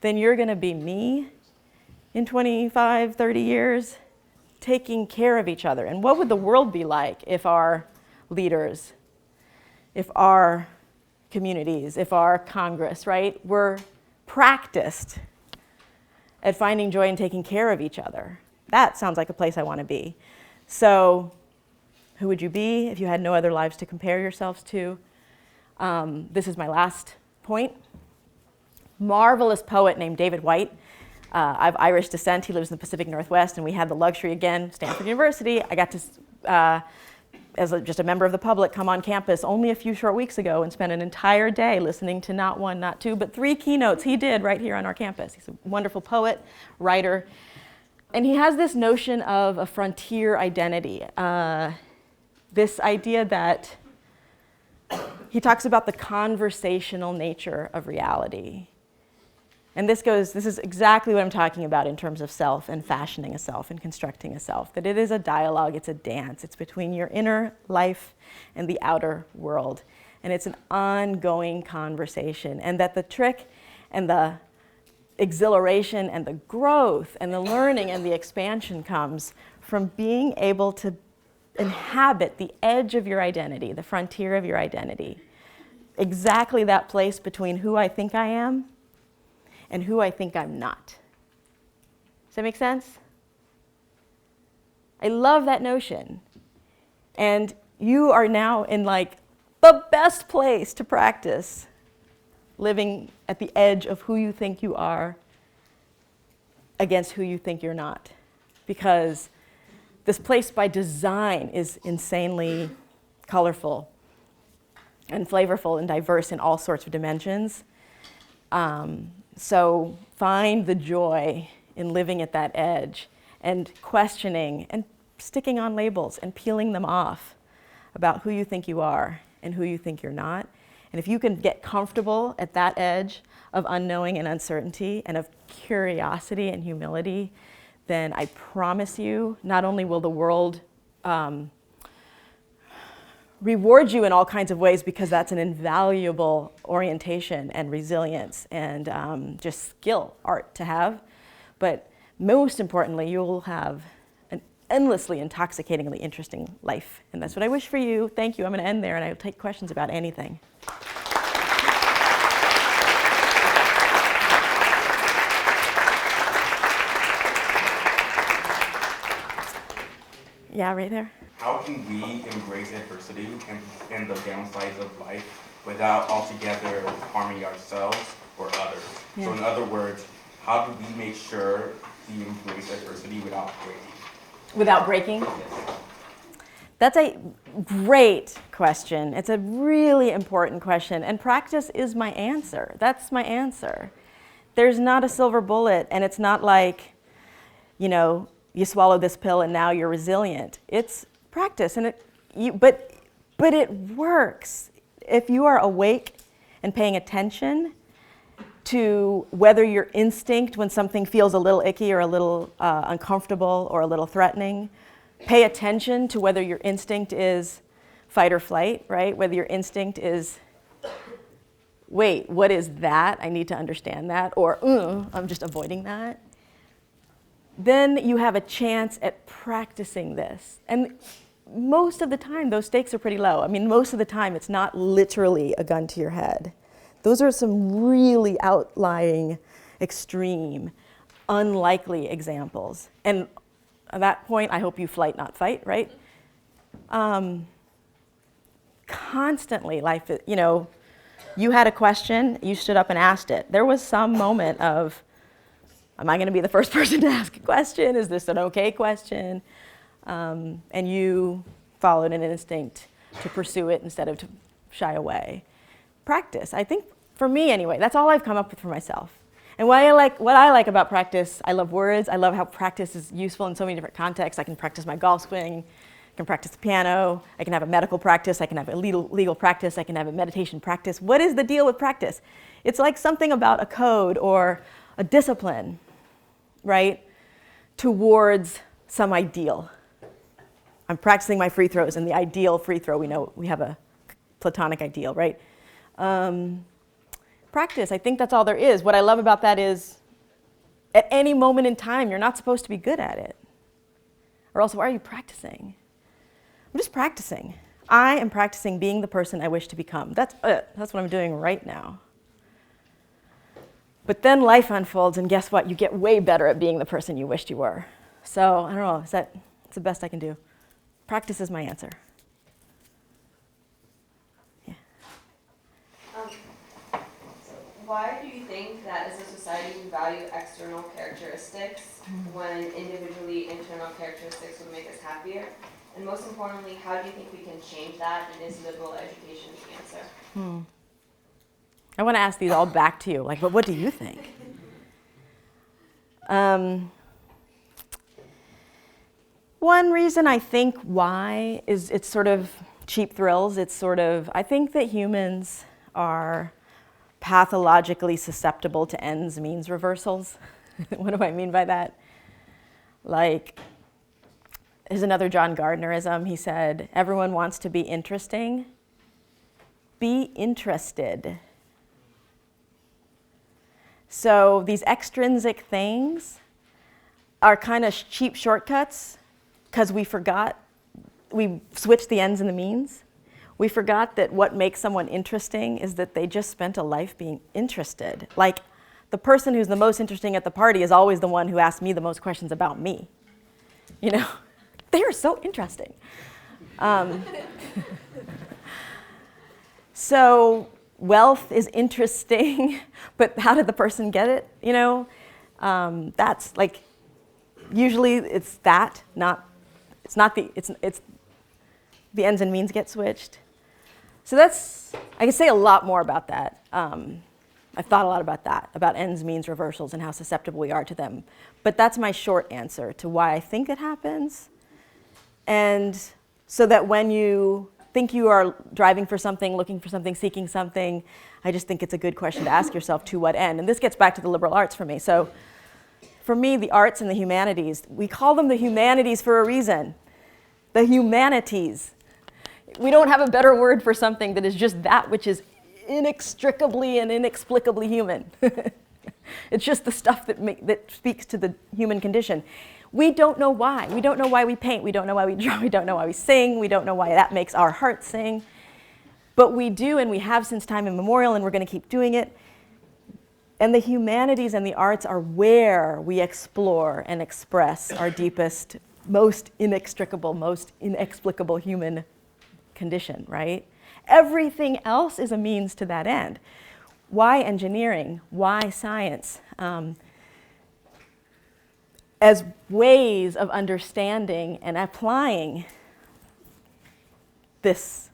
then you're gonna be me in 25, 30 years, taking care of each other. And what would the world be like if our leaders, if our communities, if our Congress, right, were practiced at finding joy and taking care of each other? That sounds like a place I want to be. So who would you be if you had no other lives to compare yourselves to? This is my last point. Marvelous poet named David Whyte. I have Irish descent. He lives in the Pacific Northwest, and we had the luxury again, Stanford University. I got to as just a member of the public, come on campus only a few short weeks ago and spend an entire day listening to not one, not two, but 3 keynotes he did right here on our campus. He's a wonderful poet, writer, and he has this notion of a frontier identity. This idea that he talks about the conversational nature of reality. And this is exactly what I'm talking about in terms of self and fashioning a self and constructing a self, that it is a dialogue, it's a dance. It's between your inner life and the outer world. And it's an ongoing conversation. And that the trick and the exhilaration and the growth and the learning and the expansion comes from being able to inhabit the edge of your identity, the frontier of your identity. Exactly that place between who I think I am and who I think I'm not. Does that make sense? I love that notion. And you are now in like the best place to practice living at the edge of who you think you are against who you think you're not. Because this place by design is insanely colorful. and flavorful and diverse in all sorts of dimensions. So find the joy in living at that edge and questioning and sticking on labels and peeling them off about who you think you are and who you think you're not. And if you can get comfortable at that edge of unknowing and uncertainty and of curiosity and humility, then I promise you, not only will the world reward you in all kinds of ways, because that's an invaluable orientation and resilience and just skill, art to have, but most importantly, you'll have an endlessly, intoxicatingly interesting life. And that's what I wish for you. Thank you. I'm going to end there, and I'll take questions about anything. Yeah, right there. How can we embrace adversity and the downsides of life without altogether harming ourselves or others? Yeah. So in other words, how do we make sure we embrace adversity without breaking? Without breaking? Yes. That's a great question. It's a really important question, and practice is my answer. That's my answer. There's not a silver bullet, and it's not like, you swallow this pill and now you're resilient. It's practice, and but it works. If you are awake and paying attention to whether your instinct, when something feels a little icky or a little uncomfortable or a little threatening, pay attention to whether your instinct is fight or flight, right? Whether your instinct is, wait, what is that? I need to understand that, or I'm just avoiding that. Then you have a chance at practicing this. And most of the time, those stakes are pretty low. I mean, most of the time, it's not literally a gun to your head. Those are some really outlying, extreme, unlikely examples. And at that point, I hope you flight, not fight, right? Constantly, life, you had a question, you stood up and asked it. There was some moment of, am I going to be the first person to ask a question? Is this an okay question? And you followed an instinct to pursue it instead of to shy away. Practice. I think, for me anyway, that's all I've come up with for myself. And what I like about practice, I love words. I love how practice is useful in so many different contexts. I can practice my golf swing. I can practice the piano. I can have a medical practice. I can have a legal practice. I can have a meditation practice. What is the deal with practice? It's like something about a code or a discipline, right, towards some ideal. I'm practicing my free throws, and the ideal free throw, we know we have a platonic ideal, right? Practice, I think that's all there is. What I love about that is, at any moment in time, you're not supposed to be good at it. Or else, why are you practicing? I'm just practicing. I am practicing being the person I wish to become. That's it. That's what I'm doing right now. But then life unfolds, and guess what? You get way better at being the person you wished you were. So, I don't know, that's the best I can do. Practice is my answer. Yeah. So why do you think that as a society we value external characteristics when individually internal characteristics would make us happier? And most importantly, how do you think we can change that, and is liberal education the answer? I want to ask these all back to you. Like, but what do you think? One reason I think why is it's sort of cheap thrills. It's sort of, I think that humans are pathologically susceptible to ends means reversals. What do I mean by that? Like, there's another John Gardnerism. He said, everyone wants to be interesting. Be interested. So these extrinsic things are kind of cheap shortcuts because we switched the ends and the means. We forgot that what makes someone interesting is that they just spent a life being interested. Like, the person who's the most interesting at the party is always the one who asks me the most questions about me. They are so interesting. So wealth is interesting, but how did the person get it? That's like, usually it's the ends and means get switched. So that's, I can say a lot more about that. I've thought a lot about that, about ends, means, reversals, and how susceptible we are to them. But that's my short answer to why I think it happens. And so that when you think you are driving for something, looking for something, seeking something, I just think it's a good question to ask yourself, to what end? And this gets back to the liberal arts for me. So for me, the arts and the humanities, we call them the humanities for a reason. The humanities. We don't have a better word for something that is just that which is inextricably and inexplicably human. It's just the stuff that speaks to the human condition. We don't know why. We don't know why we paint. We don't know why we draw. We don't know why we sing. We don't know why that makes our hearts sing. But we do, and we have since time immemorial, and we're going to keep doing it. And the humanities and the arts are where we explore and express our deepest, most inextricable, most inexplicable human condition, right? Everything else is a means to that end. Why engineering? Why science? As ways of understanding and applying this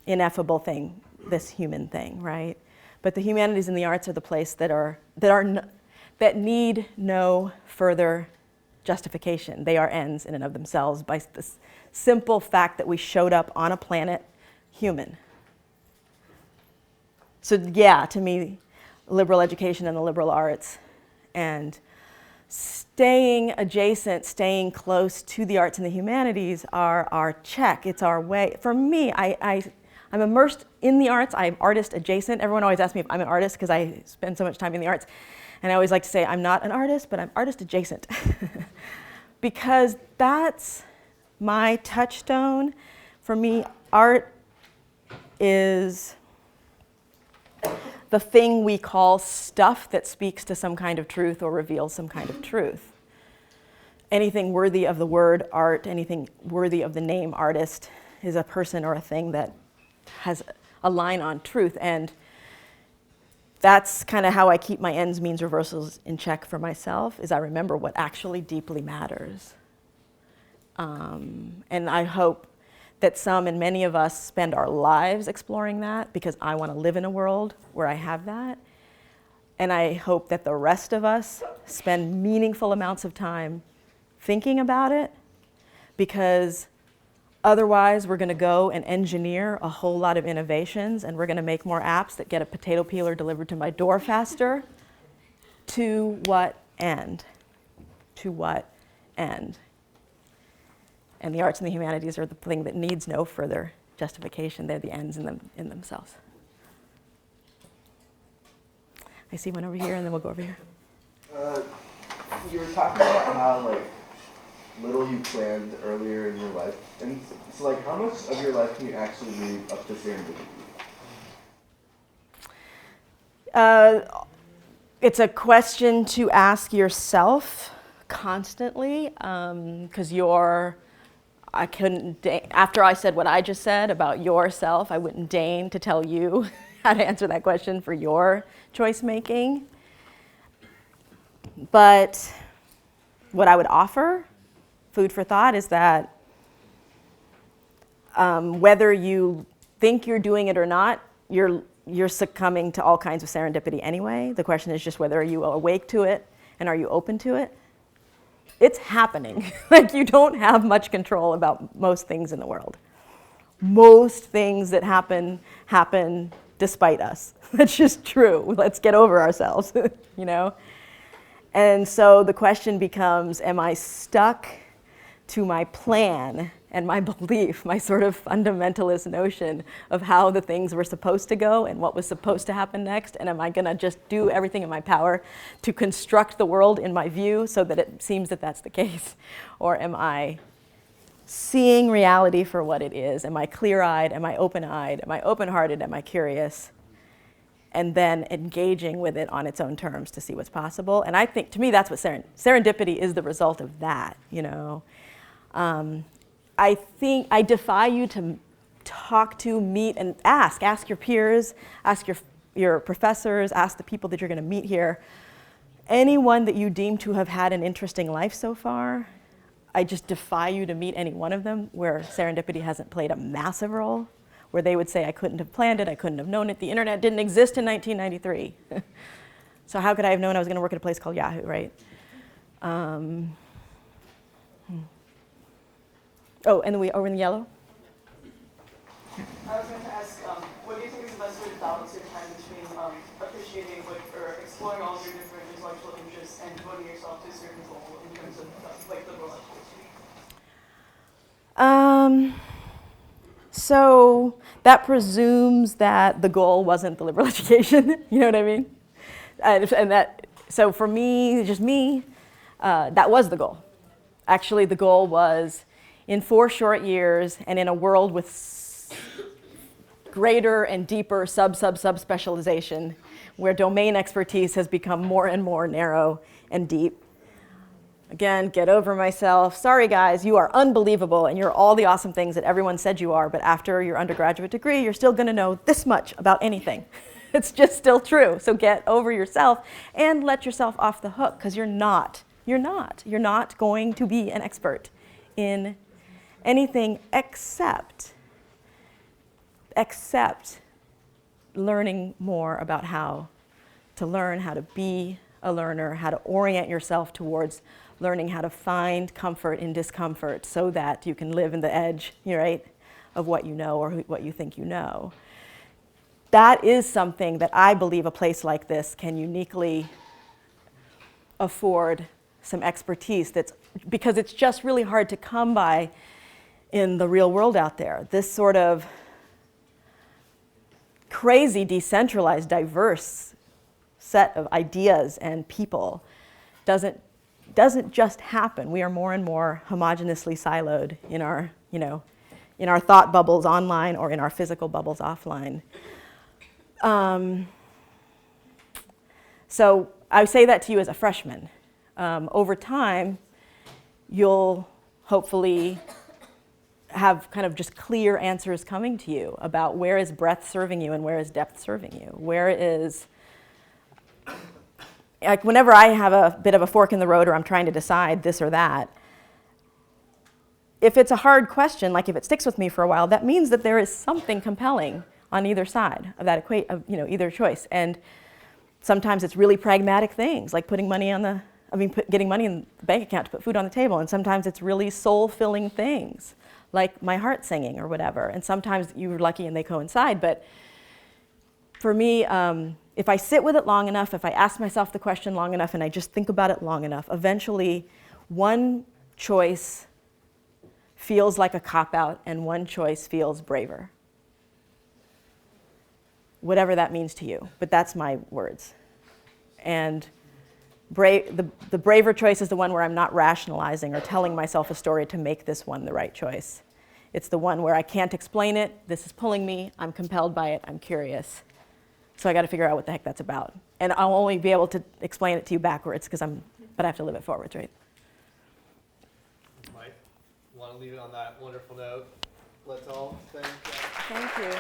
ineffable thing, this human thing, right? But the humanities and the arts are the place that need no further justification. They are ends in and of themselves by the simple fact that we showed up on a planet human. So yeah, to me, liberal education and the liberal arts and staying adjacent, staying close to the arts and the humanities are our check. It's our way. For me, I'm immersed in the arts. I'm artist adjacent. Everyone always asks me if I'm an artist because I spend so much time in the arts. And I always like to say I'm not an artist, but I'm artist adjacent. Because that's my touchstone. For me, art is the thing we call stuff that speaks to some kind of truth or reveals some kind of truth. Anything worthy of the word art, anything worthy of the name artist is a person or a thing that has a line on truth. And that's kind of how I keep my ends, means, reversals in check for myself, is I remember what actually deeply matters. And I hope that some and many of us spend our lives exploring that, because I want to live in a world where I have that. And I hope that the rest of us spend meaningful amounts of time thinking about it, because otherwise we're going to go and engineer a whole lot of innovations, and we're going to make more apps that get a potato peeler delivered to my door faster. To what end? To what end? And the arts and the humanities are the thing that needs no further justification. They're the ends in themselves. I see one over here, and then we'll go over here. You were talking about how little you planned earlier in your life, and so how much of your life can you actually leave up to serendipity? It's a question to ask yourself constantly, because I couldn't, after I said what I just said about yourself, I wouldn't deign to tell you how to answer that question for your choice making. But what I would offer, food for thought, is that whether you think you're doing it or not, you're succumbing to all kinds of serendipity anyway. The question is just whether you are awake to it and are you open to it. It's happening. You don't have much control about most things in the world. Most things that happen despite us. That's just true. Let's get over ourselves, And so the question becomes, am I stuck to my plan and my belief, my sort of fundamentalist notion of how the things were supposed to go and what was supposed to happen next? And am I going to just do everything in my power to construct the world in my view so that it seems that that's the case? Or am I seeing reality for what it is? Am I clear-eyed? Am I open-eyed? Am I open-hearted? Am I curious? And then engaging with it on its own terms to see what's possible. And I think, to me, that's what serendipity is, the result of that, I think I defy you to talk to, meet, and ask your peers, ask your professors, ask the people that you're going to meet here. Anyone that you deem to have had an interesting life so far, I just defy you to meet any one of them where serendipity hasn't played a massive role, where they would say, I couldn't have planned it, I couldn't have known it, the internet didn't exist in 1993. So how could I have known I was going to work at a place called Yahoo, right? Oh, and we are in yellow? I was going to ask, what do you think is the best way to balance your time between appreciating or exploring all of your different intellectual interests and devoting yourself to a certain goal in terms of like liberal education? So that presumes that the goal wasn't the liberal education. You know what I mean? So for me, just me, that was the goal. Actually, the goal was in 4 short years and in a world with greater and deeper sub-specialization, where domain expertise has become more and more narrow and deep. Again, get over myself. Sorry guys, you are unbelievable and you're all the awesome things that everyone said you are, but after your undergraduate degree, you're still gonna know this much about anything. It's just still true. So get over yourself and let yourself off the hook, because you're not going to be an expert in anything except learning more about how to learn, how to be a learner, how to orient yourself towards learning how to find comfort in discomfort so that you can live in the edge, right, of what you know or what you think you know. That is something that I believe a place like this can uniquely afford some expertise, because it's just really hard to come by in the real world out there. This sort of crazy, decentralized, diverse set of ideas and people doesn't just happen. We are more and more homogenously siloed in our, in our thought bubbles online or in our physical bubbles offline. So I say that to you as a freshman. Over time, you'll hopefully have kind of just clear answers coming to you about where is breadth serving you and where is depth serving you. Where is, like whenever I have a bit of a fork in the road or I'm trying to decide this or that, if it's a hard question, like if it sticks with me for a while, that means that there is something compelling on either side of that either choice. And sometimes it's really pragmatic things, like putting money on getting money in the bank account to put food on the table. And sometimes it's really soul-filling things, like my heart singing or whatever. And sometimes you're lucky and they coincide. But for me, if I sit with it long enough, if I ask myself the question long enough and I just think about it long enough, eventually one choice feels like a cop-out and one choice feels braver. Whatever that means to you, but that's my words. And the braver choice is the one where I'm not rationalizing or telling myself a story to make this one the right choice. It's the one where I can't explain it, this is pulling me, I'm compelled by it, I'm curious. So I got to figure out what the heck that's about. And I'll only be able to explain it to you backwards but I have to live it forwards, right? Mike, want to leave it on that wonderful note? Let's all thank Thank you.